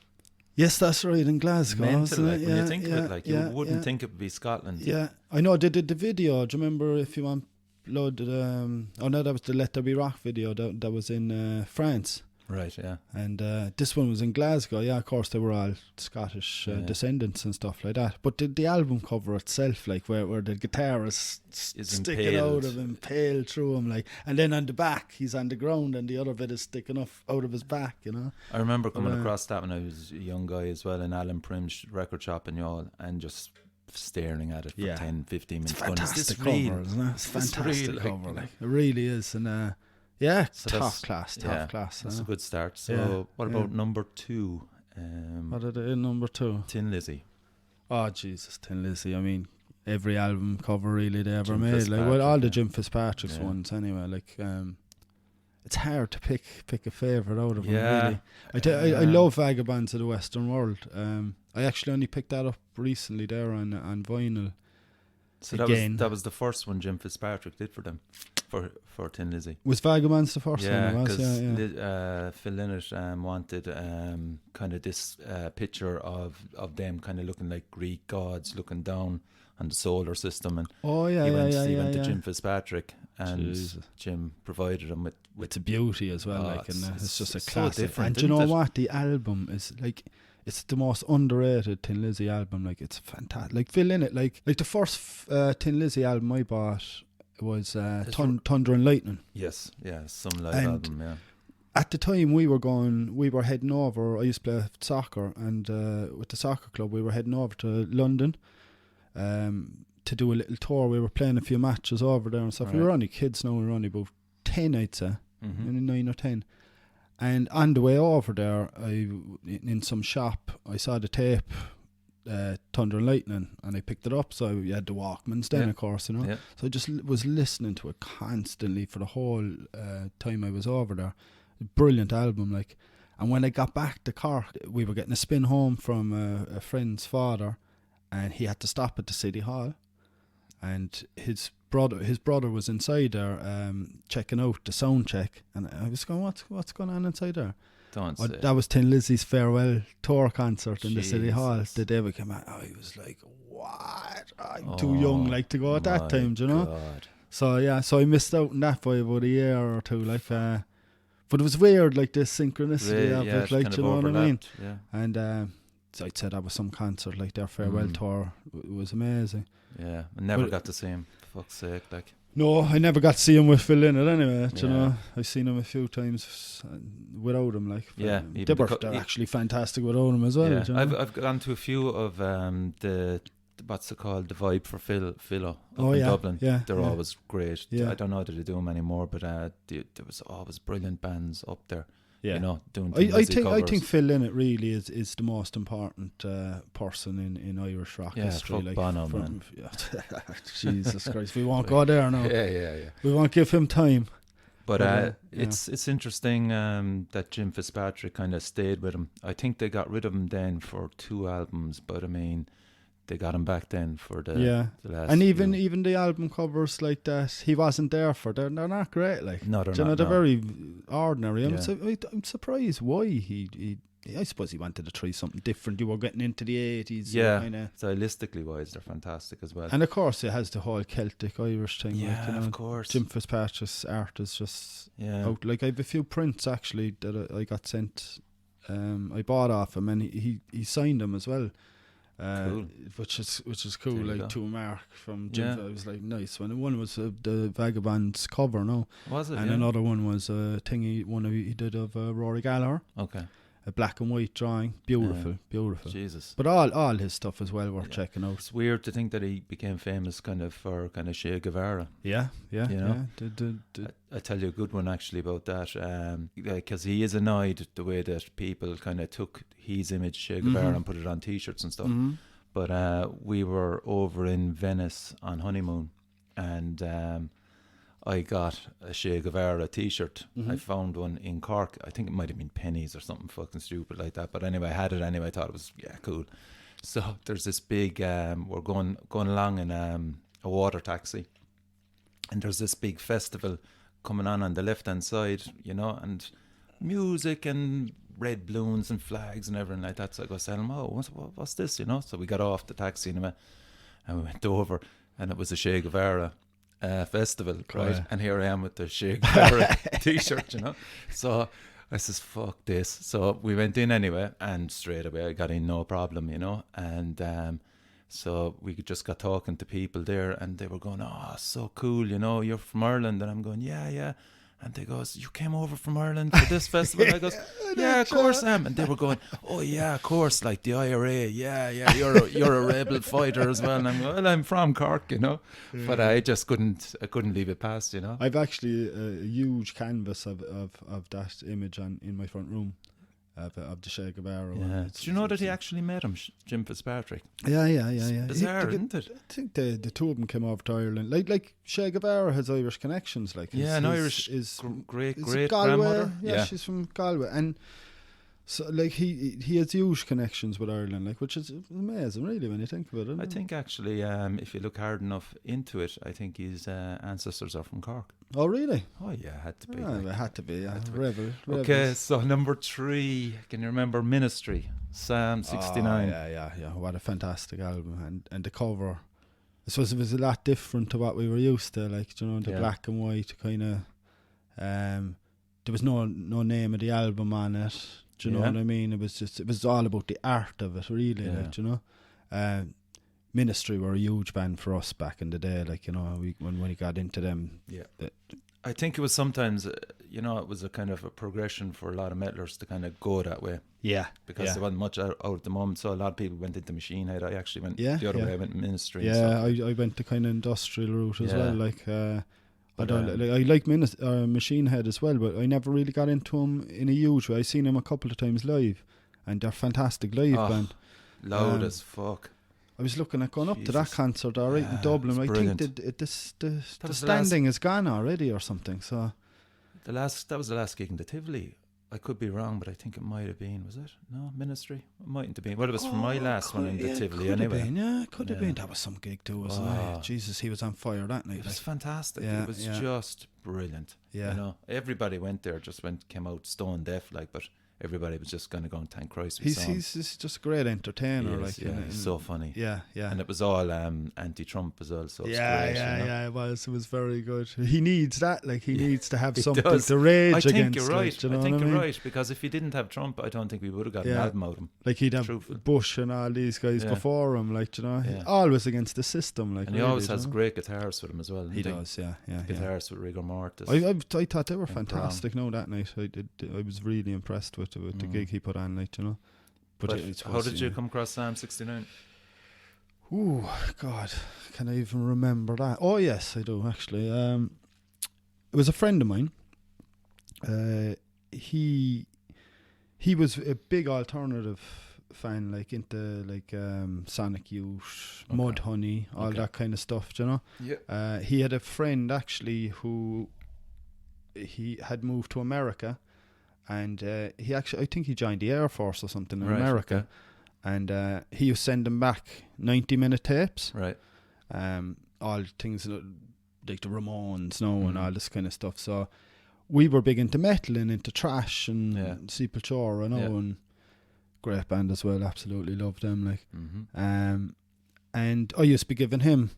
Yes, that's right, in Glasgow. Mental, like, when you think of it, like, you wouldn't think it would be Scotland. Yeah, I know they did the video. Do you remember If You Want Blood? That was the Let There Be Rock video that was in France. Right, yeah. And this one was in Glasgow. Yeah, of course, they were all Scottish descendants and stuff like that. But the album cover itself, like, where the guitar is sticking impaled. out of him, impaled through him, like, and then on the back, he's on the ground and the other bit is sticking out of his back, you know. I remember coming across that when I was a young guy as well, in Alan Prim's record shop in Youghal, and just staring at it for 10, 15 minutes. It's fantastic cover, isn't it? It's fantastic cover, like. It really is, and so top class. That's a good start. So what about number 2? What are they in number 2? Tin Lizzy. Oh Jesus, Tin Lizzy. I mean, every album cover really they ever Jim made. Fitzpatrick, Like, well, all the Jim Fitzpatrick's ones anyway. Like, it's hard to pick a favourite out of them, Yeah. really. I love Vagabonds of the Western World. I actually only picked that up recently there on vinyl. So Again. that was the first one Jim Fitzpatrick did for them, for Tin Lizzy. Was Vagabonds the first Yeah, one? because Phil Lynott wanted kind of this picture of them kind of looking like Greek gods looking down on the solar system, and he went to Jim Fitzpatrick, and Jesus. Jim provided him with It's a beauty as well, Oh, it's just a so classic. different, And do you know isn't it? what? The album is like, it's the most underrated Tin Lizzy album. Like, it's fantastic. Like, Phil Lynott, like the first Tin Lizzy album I bought was Thunder and Lightning. Yes, yeah, some live And album, yeah. At the time we were heading over. I used to play soccer, and with the soccer club we were heading over to London to do a little tour. We were playing a few matches over there and stuff. We were only kids now. We were only about 10, I'd say, maybe 9 or 10. And on the way over there, in some shop, I saw the tape, Thunder and Lightning, and I picked it up. So you had the Walkmans then, of course, you know. Yeah. So I just was listening to it constantly for the whole time I was over there. Brilliant album, like. And when I got back to Cork, we were getting a spin home from a friend's father, and he had to stop at the City Hall, and his brother was inside there checking out the sound check, and I was going, what's going on inside there? Don't say. That was Tin Lizzy's farewell tour concert in the City Hall Jesus. the day we came out. I was like, what? I'm too young like to go at that time, do you know? God. So so I missed out on that by about a year or two, like. But it was weird, like, this synchronicity of it, like, do you know what I mean? Yeah. And so I'd say that was some concert, like their farewell tour. It was amazing. Yeah, I never got to see him. For fuck's sake, like. No, I never got to see him with Phil Lynott anyway. Do you know, I've seen him a few times without him. Like, Yeah, they're actually fantastic without him as well. Yeah, do you know? I've gone to a few of the what's it called, the Vibe for Philo up Oh, in yeah, Dublin. yeah, They're yeah. always great. Yeah. I don't know that they do them anymore, but there was always brilliant bands up there. Yeah. You know, doing I think Phil Lynott really is the most important person in Irish rock history. Fuck Like, Bono, man. Jesus Christ, we won't go there now. Yeah. We won't give him time. But it's interesting that Jim Fitzpatrick kind of stayed with him. I think they got rid of him then for 2 albums, but I mean, they got him back then for the last. And even the album covers like that, he wasn't there for. They're not great. Like, No, they're do you know, not, they're no. very ordinary. Yeah. I'm surprised why he. I suppose he wanted to try something different. You were getting into the 80s. Yeah, Kinda. stylistically wise, they're fantastic as well. And of course, it has the whole Celtic Irish thing. Yeah, like, you know, of course. Jim Fitzpatrick's art is just out. Like, I have a few prints actually that I got sent. I bought off him, and he signed them as well. Cool. Which is cool, There you like, go. to a mark from Jim. Yeah. It was like nice. When one was the Vagabond's cover, no, Was it? and Yeah? another one was a thing he did of Rory Gallagher, Okay. a black and white drawing, beautiful. Jesus. But all his stuff as well worth checking out. It's weird to think that he became famous kind of for kind of Che Guevara. Yeah, You know? yeah. I tell you a good one actually about that, because he is annoyed at the way that people kind of took his image, Che Guevara, and put it on T-shirts and stuff. Mm-hmm. But we were over in Venice on honeymoon, and I got a Che Guevara T-shirt. I found one in Cork. I think it might have been pennies or something fucking stupid like that. But anyway, I had it anyway. I thought it was cool. So there's this big. We're going along in a water taxi, and there's this big festival coming on the left hand side, you know, and music and red balloons and flags and everything like that. So I go, tell him, what's this, you know? So we got off the taxi and we went over, and it was a Che Guevara festival, right? Yeah. And here I am with the Che Guevara T-shirt, you know. So I says, fuck this. So we went in anyway, and straight away I got in no problem, you know. And so we just got talking to people there, and they were going, oh, so cool, you know, you're from Ireland. And I'm going, yeah. And they goes, you came over from Ireland for this festival? I goes, yeah, of course I am. And they were going, oh yeah, of course, like the IRA, yeah, you're a rebel fighter as well. And I'm going, well, I'm from Cork, you know. But I just couldn't leave it past, you know. I've actually a huge canvas of that image in my front room. of the Che Guevara Yeah. one. Do you know that he actually met him, Jim Fitzpatrick? Yeah. Bizarre, isn't it? I think the two of them came over to Ireland. Like Che Guevara has Irish connections. Like Yeah, an Irish great grandmother. Yeah, she's from Galway, and so like he has huge connections with Ireland, like, which is amazing, really, when you think about it. I think actually, if you look hard enough into it, I think his ancestors are from Cork. Oh, really? Oh yeah, had to be. It had to be. Yeah, Rebel. Okay, so number 3, can you remember Ministry? Psalm 69. Oh, yeah. What a fantastic album, and the cover. I suppose it was a lot different to what we were used to, like, the black and white kind of. There was no name of the album on it. Do you know what I mean? It was all about the art of it, really. Yeah. Like, you know, Ministry were a huge band for us back in the day. Like, you know, when we got into them. Yeah. I think it was sometimes, it was a kind of a progression for a lot of metalers to kind of go that way. Yeah. Because there wasn't much out at the moment, so a lot of people went into Machine Head. I actually went the other way. I went Ministry. Yeah, I went the kind of industrial route as well. Like, I like Machine Head as well, but I never really got into them in a huge way. I seen them a couple of times live, and they're fantastic live band. Loud as fuck. I was looking at going up to that concert in Dublin. I brilliant. think the standing is gone already or something. So that was the last gig in the Tivoli. I could be wrong, but I think it might have been. Was it? No, Ministry? It mightn't have been. Well, it was from my last one in the Tivoli anyway. Could have been. That was some gig too, wasn't it? Jesus, he was on fire that night. It was fantastic. Yeah, it was just brilliant. Yeah. You know, everybody went there, came out stone deaf, like, but everybody was just going to go and thank Christ. He's just a great entertainer. He's so funny. Yeah. And it was all anti-Trump as well. So it was great, it was very good. He needs that. Like, he needs to have something does. to rage I think against. You're right. Like, you know I think you're right, because if he didn't have Trump, I don't think we would have got an album out of him. Like, he'd have Bush and all these guys before him. Like, he's always against the system. Like, and he always has great guitarists with him as well. He does, yeah. Guitarists with rigor mortis. I thought they were fantastic. No, that night I was really impressed with the gig he put on, like, you know. But how did you come across Psalm 69? Ooh, God, can I even remember that? Oh yes, I do actually. It was a friend of mine. He was a big alternative fan, like into like Sonic Youth, Mudhoney, all that kind of stuff, you know. Yeah. He had a friend actually who he had moved to America. And he actually, I think he joined the Air Force or something in America. Okay. And he was sending back 90-minute tapes. Right. All things like the Ramones, and all this kind of stuff. So we were big into metal and into thrash and Sepultura, and great band as well. Absolutely loved them. Like, and I used to be giving him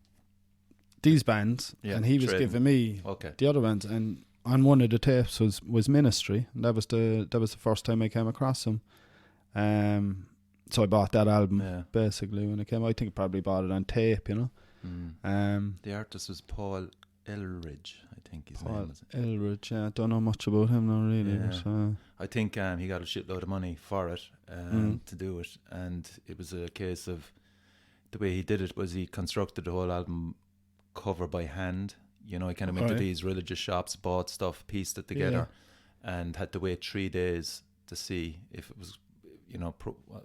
these bands, and he was giving me the other bands. And on one of the tapes was Ministry, and that was the first time I came across him. So I bought that album basically when it came. I think I probably bought it on tape, you know. The artist was Paul Elridge, I think his name was. Elridge, yeah. I don't know much about him now, really. Yeah. But, I think he got a shitload of money for it to do it, and it was a case of the way he did it was he constructed the whole album cover by hand. You know, he kind of went to these religious shops, bought stuff, pieced it together, and had to wait 3 days to see if it was, you know,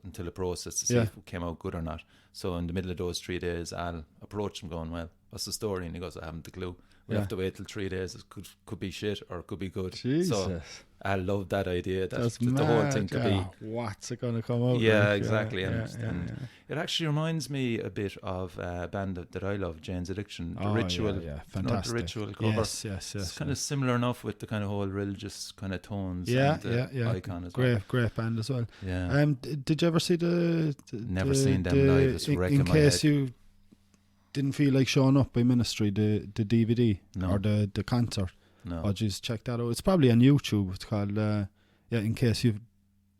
until the process to see if it came out good or not. So in the middle of those 3 days, Al approached him going, well, what's the story? And he goes, I haven't a clue. We have to wait till 3 days. It could be shit or it could be good. Jesus. So I love that idea. That's mad, the whole thing to be. What's it going to come out? Yeah, like? exactly. And it actually reminds me a bit of a band that I love, Jane's Addiction. The Ritual. Yeah, fantastic. The Ritual cover. Yes. It's kind of similar enough with the kind of whole religious kind of tones. Yeah. Icon as well. Great band as well. Yeah. Did you ever see Never seen them live. It's wrecking my head. In case you didn't feel like showing up by Ministry, the DVD or the concert. No. Oh, just check that out. It's probably on YouTube. It's called in case you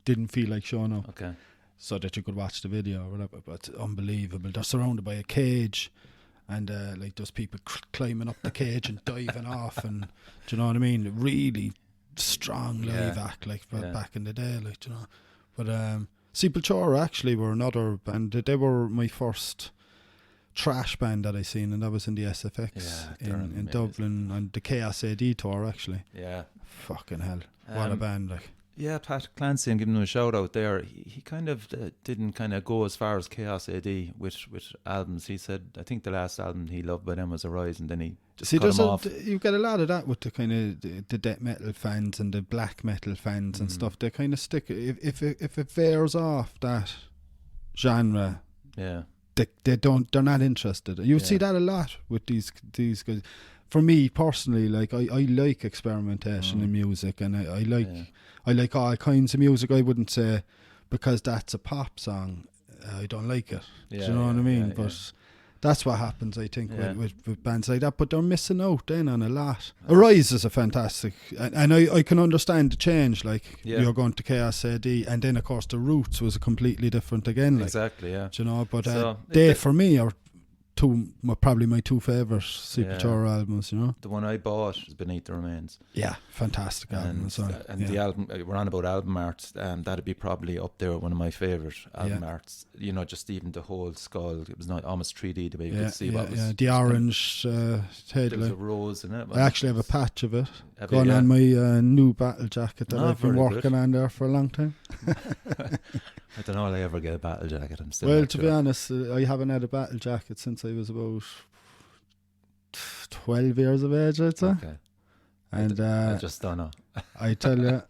didn't feel like showing up. Okay. So that you could watch the video or whatever. But it's unbelievable. They're surrounded by a cage, and like there's people climbing up the cage and diving off, and do you know what I mean? Really strong live act like back in the day, like, do you know. But Sepultura actually were another band. They were my first trash band that I seen, and that was in the SFX in Dublin on the Chaos AD tour actually. Yeah. Fucking hell. What a band, like. Yeah, Pat Clancy, and giving him a shout out there. He kind of didn't kind of go as far as Chaos AD with albums. He said, I think the last album he loved by them was Arise, and then he just cut them off. You get a lot of that with the kind of the death metal fans and the black metal fans and stuff. They kind of stick, if it veers off that genre, they're not interested. You see that a lot with these guys. For me personally, like I like experimentation in music, and I like all kinds of music. I wouldn't say because that's a pop song I don't like it. Do you know what I mean? But that's what happens, I think, with bands like that. But they're missing out then on a lot. Arise is a fantastic, and I can understand the change. Like you're going to Chaos AD, and then of course the Roots was a completely different again. Like, exactly, yeah. Do you know? But they for me are probably my two favourite Secret albums, you know. The one I bought is Beneath the Remains. Yeah, fantastic album as well. And the album, we're on about album art, that'd be probably up there with one of my favourite album arts. You know, just even the whole skull, it was not almost 3D the way you could see what was. The orange head. There was a rose in it. I actually have a patch of it going on my new battle jacket that I've been working on there for a long time. I don't know will I ever get a battle jacket. I'm still well, to be honest, I haven't had a battle jacket since I was about 12 years of age, I'd say. Okay. And I just don't know. I tell you,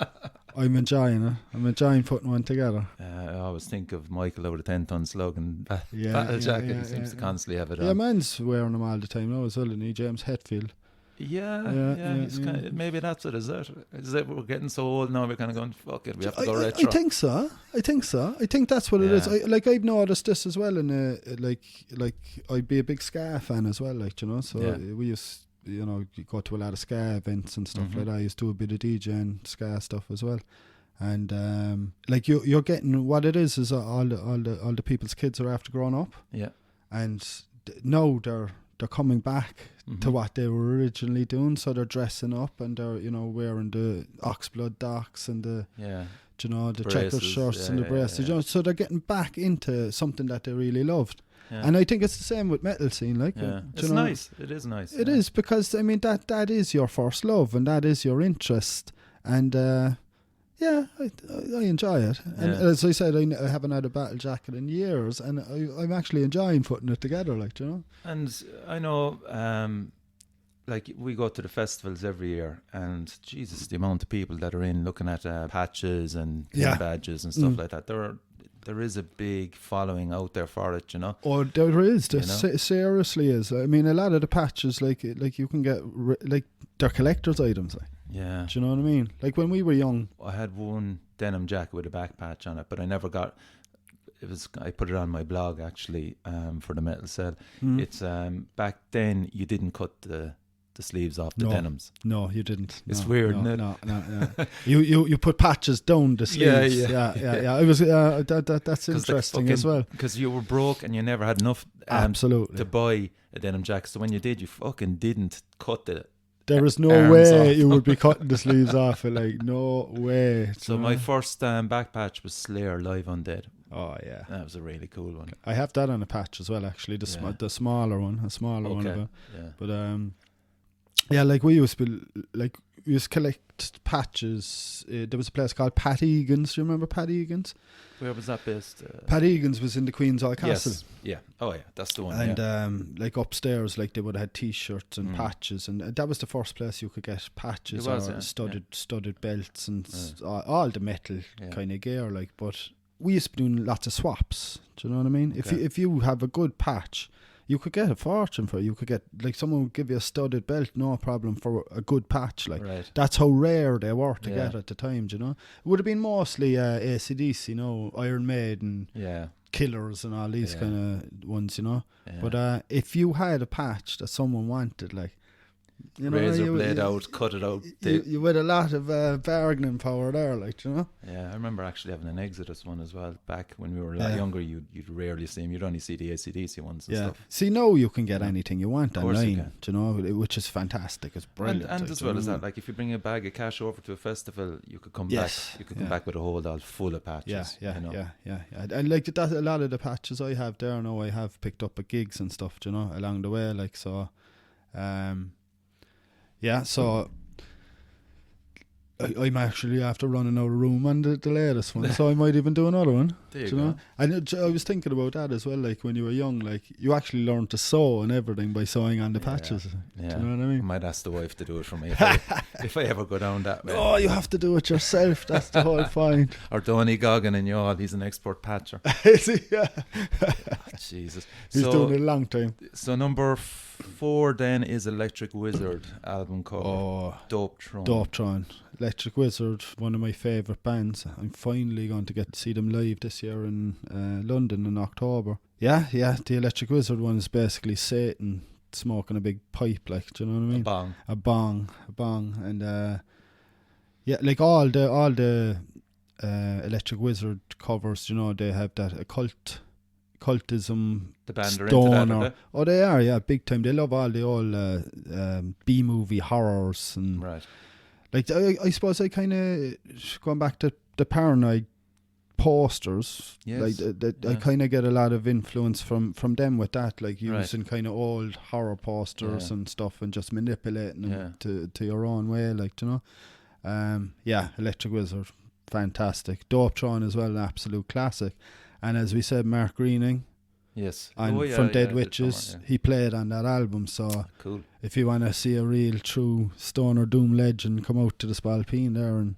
I'm enjoying it. I'm enjoying putting one together. I always think of Michael over the 10-ton slug and battle jacket. He seems to constantly have it on. Yeah, man's wearing them all the time now as well, isn't he? James Hetfield. He's kind of, maybe that's what is it. Is it we're getting so old now we're kind of going, fuck it, we have to go retro. I think so. I think that's what it is. I've noticed this as well, and like I'd be a big ska fan as well, like, you know. So we used, you know, you go to a lot of ska events and stuff like that. I used to do a bit of DJing ska stuff as well. And like you're getting what it is all the people's kids are after growing up. Yeah. And now they're coming back to what they were originally doing, so they're dressing up and they're, you know, wearing the oxblood docks and the you know, the checkered shirts and the braces, you know, so they're getting back into something that they really loved. And I think it's the same with metal scene, like it's nice. It is nice. It is, because I mean that is your first love and that is your interest, and I enjoy it. And as I said, I haven't had a battle jacket in years, and I'm actually enjoying putting it together, like, you know. And I know, like, we go to the festivals every year, and Jesus, the amount of people that are in looking at patches and badges and stuff like that. There is a big following out there for it, you know. Oh, there is. There seriously is. I mean, a lot of the patches, like you can get, like, they're collector's items, like. Yeah. Do you know what I mean? Like when we were young, I had one denim jacket with a back patch on it, but I never got it. I put it on my blog actually for the metal sale. It's back then you didn't cut the sleeves off the denims. No, you didn't. It's weird, isn't it? No. you put patches down the sleeves. Yeah. It was that's interesting as well, because you were broke and you never had enough absolutely to buy a denim jacket. So when you did, you fucking didn't cut it. There was no way you would be cutting the sleeves off it, like, no way. So my first back patch was Slayer Live Undead. Oh yeah, that was a really cool one. I have that on a patch as well, actually, the smaller one, one of it. But like we used to collect patches. There was a place called Pat Egan's. Do you remember Pat Egan's? Where was that based? Pat Egan's was in the Queen's Hall Castle. Yes. Yeah. Oh yeah, that's the one. And like upstairs, like they would have had T-shirts and patches, and that was the first place you could get patches or studded belts and all the metal kind of gear. Like, but we used to be doing lots of swaps. Do you know what I mean? Okay. If you have a good patch, you could get a fortune for it. You could get, like, someone would give you a studded belt, no problem, for a good patch. Like, that's how rare they were to get at the time, do you know? It would have been mostly AC/DC, you know, Iron Maiden, Killers and all these kind of ones, you know? But if you had a patch that someone wanted, like, you know, razor blade out, cut it out. You had a lot of bargaining power there, like, you know. Yeah, I remember actually having an Exodus one as well. Back when we were a lot younger, you'd rarely see them. You'd only see the AC/DC ones and stuff. See, now you can get anything you want online, you know, which is fantastic. It's brilliant. And as well as that, like, if you bring a bag of cash over to a festival, you could come back. You could come back with a hold all full of patches. Yeah. And like that, a lot of the patches I have there now, I have picked up at gigs and stuff, you know, along the way, like, so. So I'm actually after running out of room on the latest one, so I might even do another one. There you do go. know? And I was thinking about that as well. Like when you were young, like you actually learned to sew and everything by sewing on the patches. Yeah. Do you know what I mean? I might ask the wife to do it for me if I ever go down that way. Oh, you have to do it yourself. That's the whole point. Or Donny Goggin in Youghal, he's an expert patcher. Is he? Yeah. Jesus. He's doing it a long time. So number 4 then is Electric Wizard album cover. Oh, Dope Throne. Dope Throne. Electric Wizard, one of my favourite bands. I'm finally going to get to see them live this year in London in October. Yeah, the Electric Wizard one is basically Satan smoking a big pipe, like, do you know what I mean? A bong. And yeah, like all the Electric Wizard covers, you know, they have that occultism, the band are stoner. into that, are they? Oh, they are, yeah, big time. They love all the old B-movie horrors and right. Like I suppose I kind of going back to the Paranoid posters. Yes. Like I kind of get a lot of influence from them with that, like using kind of old horror posters and stuff and just manipulating them to your own way, like, you know. Electric Wizard, fantastic. Dope Throne as well, an absolute classic. And as we said, Mark Greening. Yes. And from Dead Witches, he played on that album. So cool. If you want to see a real true stoner doom legend, come out to the Spailpin there in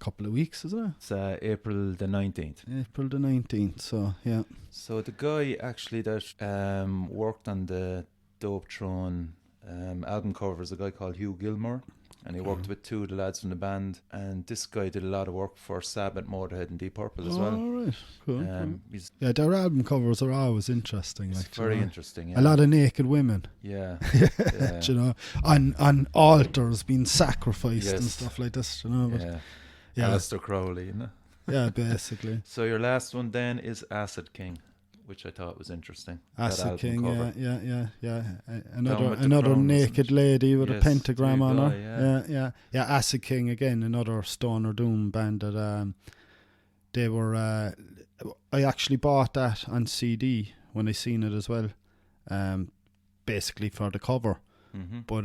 a couple of weeks, isn't it? It's April the 19th. April the 19th, so yeah. So the guy actually that worked on the Dope Throne album cover is a guy called Hugh Gilmore. And he worked with 2 of the lads from the band. And this guy did a lot of work for Sabbath, Motorhead and Deep Purple as well. Oh, right. Cool. Their album covers are always interesting. It's very interesting, yeah. A lot of naked women. Yeah. You know, on altars being sacrificed and stuff like this, you know. But Aleister Crowley, you know. Yeah, basically. So your last one then is Acid King, which I thought was interesting. Acid King, yeah. Another naked lady with a pentagram on her. Yeah. Acid King again, another stoner doom band that they were. I actually bought that on CD when I seen it as well, basically for the cover. Mm-hmm. But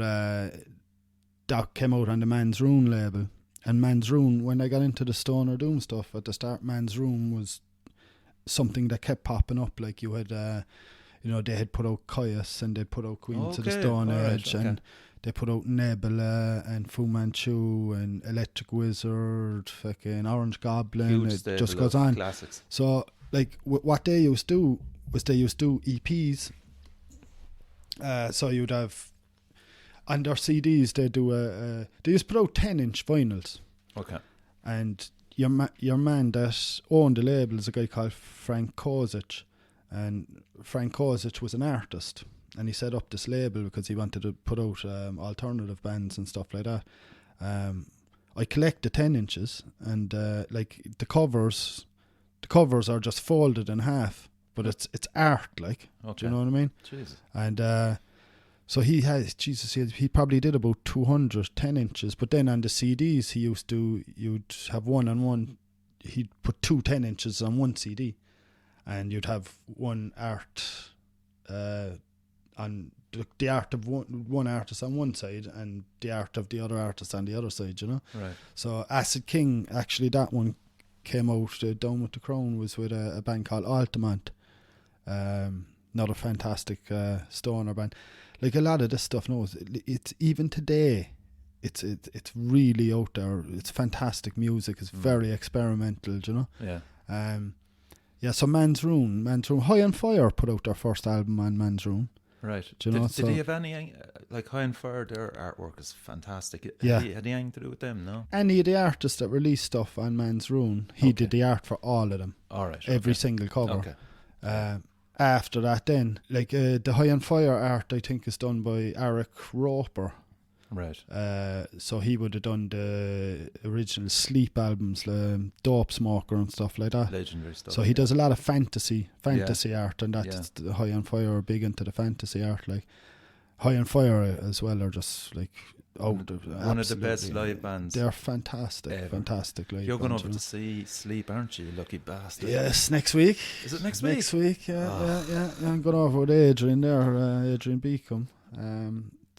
that came out on the Man's Rune label, and Man's Rune. When I got into the stoner doom stuff at the start, Man's Rune was something that kept popping up. Like you had they had put out Caius and they put out Queens of the Stone Age, and they put out Nebula and Fu Manchu and Electric Wizard, fucking Orange Goblin. Huge, it just goes on. Classics. So like what they used to do was they used to do EPs. So you'd have on their CDs they used to put out 10-inch vinyls. Okay. And your man that owned the label is a guy called Frank Kozic, and Frank Kozic was an artist, and he set up this label because he wanted to put out alternative bands and stuff like that. I collect the 10 inches, and like the covers are just folded in half, but it's art, like. Do you know what I mean? Jesus. And so he probably did about 200 10 inches, but then on the CDs you'd have one-on-one, he'd put 2 10 inches on one CD, and you'd have one art on the art of one artist on one side and the art of the other artist on the other side, you know. Right. So Acid King, actually that one came out, Down with the Crown was with a band called Altamont, another fantastic stoner band. Like a lot of this stuff, it's even today, it's really out there. It's fantastic music. It's very experimental, you know. Yeah. So Man's Rune, High on Fire put out their first album on Man's Rune. Right. Do you know? Did he have any like High on Fire? Their artwork is fantastic. Had he anything to do with them? No. Any of the artists that released stuff on Man's Rune, he did the art for all of them. All right. Every single cover. Okay. After that then, like the High on Fire art I think is done by Eric Roper. Right. So he would have done the original Sleep albums, Dope Smoker and stuff like that. Legendary stuff. So he does a lot of fantasy art, and that's the High on Fire are big into the fantasy art. Like High on Fire as well are just like one of the best live bands. They're fantastic, fantastic live. You're going over to see Sleep, aren't you, you lucky bastard? Yes, next week. Is it next week? Next week, yeah. I'm going over with Adrian there, Adrian Beacom.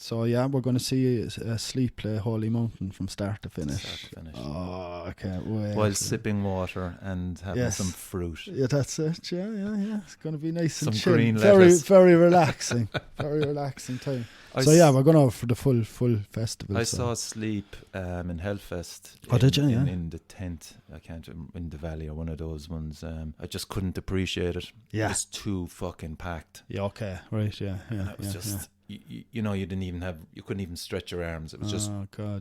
So yeah, we're going to see Sleep play Holy Mountain from start to finish. Oh, I can't wait. While sipping water and having some fruit. Yeah, that's it. Yeah. It's going to be nice and some chill. Green very, lettuce. very relaxing. Very relaxing time. Yeah, we're going over for the full festival. I saw Sleep in Hellfest. Did you? In the tent. I can't in the Valley or one of those ones. I just couldn't appreciate it. Yeah. It was too fucking packed. Yeah. Okay. Right. Yeah. And it was just. You know, you couldn't even stretch your arms. It was just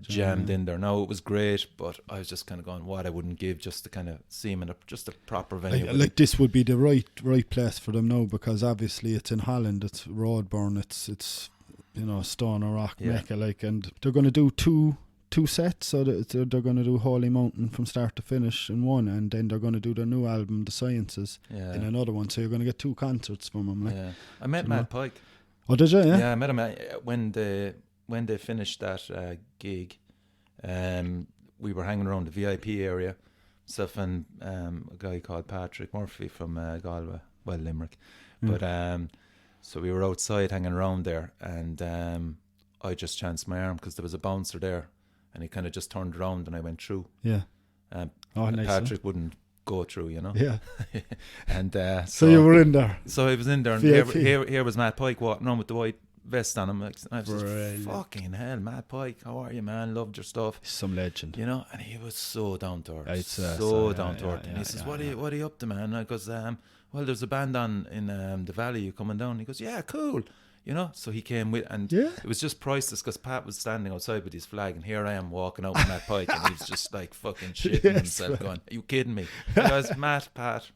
jammed in there. No, it was great, but I was just kind of going, what I wouldn't give just to kind of see him in just a proper venue. Like this would be the right place for them now, because obviously it's in Holland, it's Roadburn, it's Stone or Rock Mecca, and they're going to do two sets. So they're going to do Holy Mountain from start to finish in one, and then they're going to do their new album, The Sciences, in another one. So you're going to get 2 concerts from them. I met Matt Pike. Oh, did you? Yeah, I met him when they finished that gig. We were hanging around the VIP area, stuff, and a guy called Patrick Murphy from Galway, Limerick. But so we were outside hanging around there, and I just chanced my arm because there was a bouncer there, and he kind of just turned around, and I went through. Yeah. Nice, Patrick wouldn't go through, Yeah. And so you were in there. So I was in there, and here was Matt Pike walking around with the white vest on him. I was just, fucking hell, Matt Pike, how are you, man? Loved your stuff. He's some legend, and he was so down to earth, down to earth. And he says, "What are you up to, man?" And I goes, "Well, there's a band on in the Valley. You coming down?" He goes, "Yeah, cool." So he came with, and it was just priceless because Pat was standing outside with his flag, and here I am walking out with Matt Pike, and he's just like fucking shitting himself, going, "Are you kidding me?" Because Matt, Pat,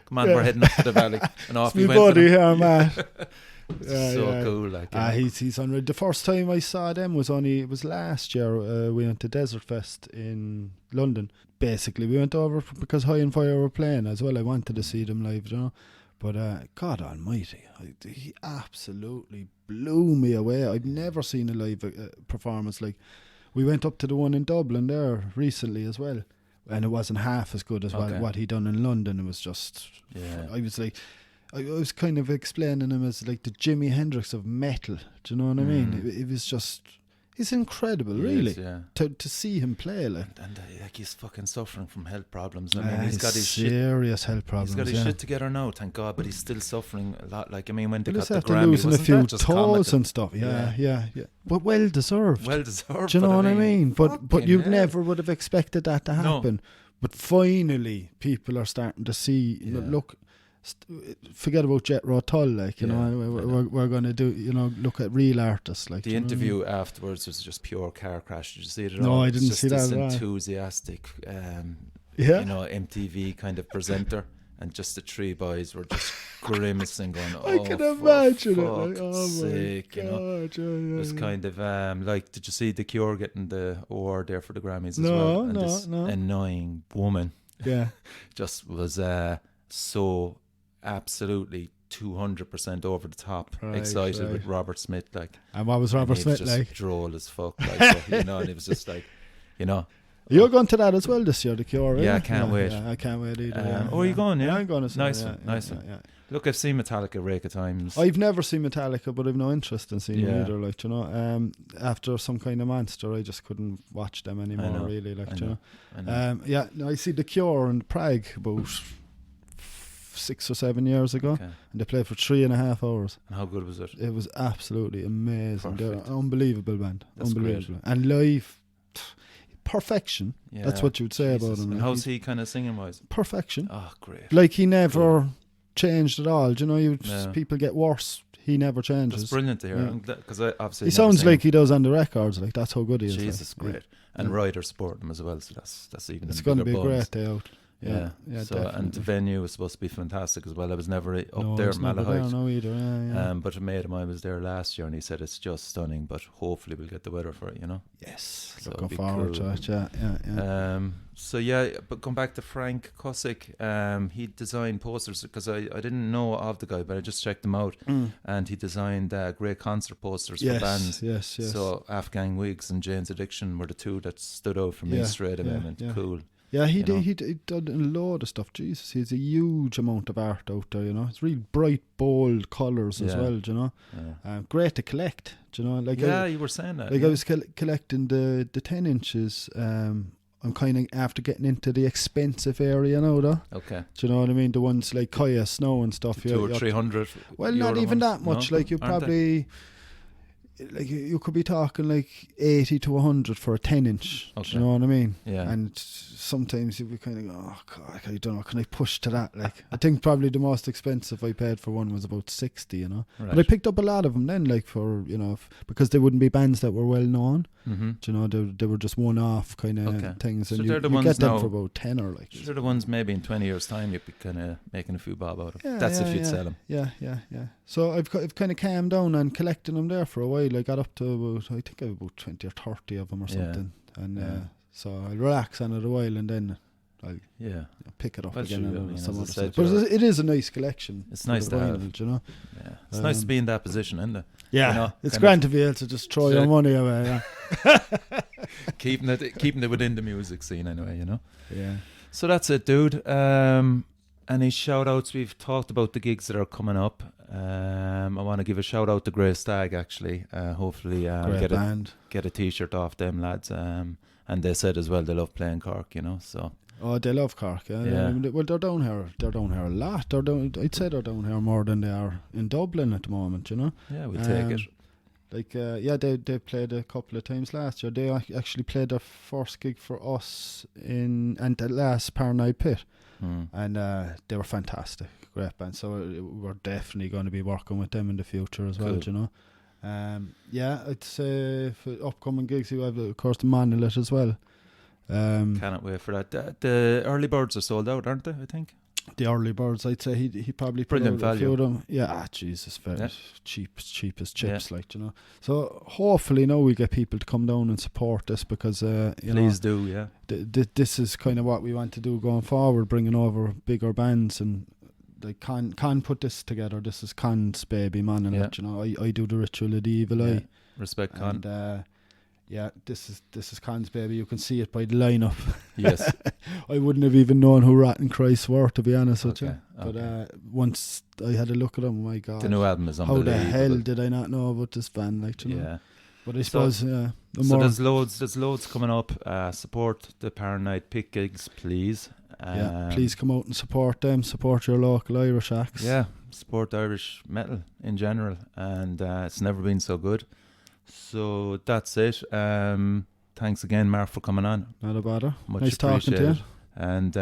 come on, we're heading up to the Valley, and off he went. Buddy here, Matt. Cool, like. He's unreal. The first time I saw them was last year. We went to Desert Fest in London. Basically, we went over because High and Fire were playing as well. I wanted to see them live, But God Almighty, he absolutely blew me away. I've never seen a live performance like. We went up to the one in Dublin there recently as well, and it wasn't half as good as what he done in London. It was just. I was like. I was kind of explaining him as like the Jimi Hendrix of metal. Do you know what I mean? It was just. It's incredible, really, to see him play like. And he's fucking suffering from health problems. I mean, he's got his serious health problems. He's got his shit together now, thank God, but he's still suffering a lot. Like, I mean, when they got the after Grammy, losing a few toes commented? and stuff. Yeah. But well deserved. Well deserved. Do you know what I mean? But you never would have expected that to happen. No. But finally, people are starting to see. Look. Forget about Jet Row Tull, we're going to do, look at real artists. Like the interview afterwards was just pure car crash. Did you see it at all? No, I didn't see that. This enthusiastic, MTV kind of presenter, and just the 3 boys were just grimacing, going, "Oh, I can imagine it. Like, oh sake, my God, It was kind of like, did you see The Cure getting the award there for the Grammys as well? And this annoying woman, just was so. Absolutely 200% over the top, excited with Robert Smith, like. And what was Robert Smith just like? Droll as fuck, like, and it was just like, You're going to that as well this year, The Cure, yeah, I can't wait. Yeah, I can't wait either. Are you going? Yeah, I'm going to see nice one. Yeah. Look, I've seen Metallica a rake of times. I've never seen Metallica, but I've no interest in seeing them either. Like, after Some Kind of Monster, I just couldn't watch them anymore. Really, like, I see The Cure in Prague about 6 or 7 years ago, and they played for 3.5 hours. And how good was it? It was absolutely amazing. Perfect. They're an unbelievable band. That's unbelievable. Great. And live, perfection. That's what you would say about him. And how's he kind of singing wise? Perfection. Oh, great. Like, he never changed at all. Do you know, people get worse. He never changes. That's brilliant to hear. Because obviously he sounds like he does on the records. Like, that's how good he is. Jesus, great. And riders support him as well. So that's even. It's going to be a great day out. Yeah, so definitely. And the venue was supposed to be fantastic as well. I was never up there at Malahide. No, either. But a mate of mine was there last year, and he said it's just stunning. But hopefully we'll get the weather for it. Yes, so looking forward to it. Yeah. But come back to Frank Cusick. He designed posters because I didn't know of the guy, but I just checked them out, and he designed great concert posters for bands. Yes. So Afghan Wigs and Jane's Addiction were the 2 that stood out for me straight away. Cool. Yeah, he did a load of stuff. Jesus, he has a huge amount of art out there, It's really bright, bold colours as well, Great to collect, Do you know, like you were saying that. Like yeah. I was collecting the 10 inches. I'm kind of after getting into the expensive area now, though. Okay. Do you know what I mean? The ones like Kaya Snow and stuff. 200 or 300. Well, not even that much. No? Like you Aren't probably, like you could be talking like 80 to 100 for a 10 inch. Okay. Do you know what I mean? Yeah. And sometimes you'd be kind of go, oh God, I don't know, can I push to that? Like I think probably the most expensive I paid for one was about 60, you know. Right. But I picked up a lot of them then, like for, you know, because they wouldn't be bands that were well known. Mm-hmm. Do you know, they were just one-off kind of things, So and they're the you ones get them now, for about 10 or like. They're the ones maybe in 20 years' time you'd be kind of making a few bob out of. That's if you'd sell them. Yeah. So I've kind of calmed down on collecting them there for a while. I got up to about, I think I have about 20 or 30 of them or something. And so I'll relax on it a while and then I'll pick it up again. And some other stuff. But it is a nice collection. It's nice to have. You know? Yeah. It's nice to be in that position, isn't it? Yeah, you know, it's grand to be able to just throw your money away. Yeah. keeping it within the music scene anyway, you know. Yeah. So that's it, dude. Any shout outs? We've talked about the gigs that are coming up. I want to give a shout out to Grey Stag actually. Hopefully get a t-shirt off them lads. And they said as well they love playing Cork, you know. So they love Cork. Yeah. Well, they're down here. They're down here a lot. I'd say they're down here more than they are in Dublin at the moment. You know. Yeah, we take it. Like they played a couple of times last year. They actually played their first gig for us at the last Paranoid Pit, and they were fantastic, great band. So we're definitely going to be working with them in the future as well. You know. I'd say for upcoming gigs you have of course the Monolith as well. Cannot wait for that. The early birds are sold out, aren't they? I think. The early birds, I'd say he probably put brilliant out a few of value. them. Yeah, Jesus, very cheap as chips, like, you know. So hopefully now we get people to come down and support this because please do, yeah. This is kind of what we want to do going forward, bringing over bigger bands and like Con put this together. This is Con's baby, Monolith. You know, I do the Ritual of the Evil Eye. Respect Con. And this is Con's baby. You can see it by the lineup. Yes. I wouldn't have even known who Rotten Christ were, to be honest with you. But once I had a look at them, my God, the new album is unbelievable. How the hell did I not know about this band? Like, you know? Yeah. But I suppose so there's loads coming up. Support the Paranoid Pit gigs, please. Please come out and support them. Support your local Irish acts. Yeah, support Irish metal in general, and it's never been so good. So that's it. Thanks again, Mark, for coming on. Not a bother. Much nice talking to you. And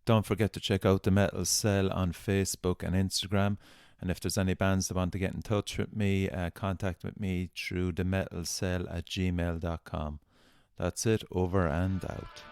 don't forget to check out the Metal Cell on Facebook and Instagram. And if there's any bands that want to get in touch with me, contact with me through themetalcell@gmail.com. That's it. Over and out.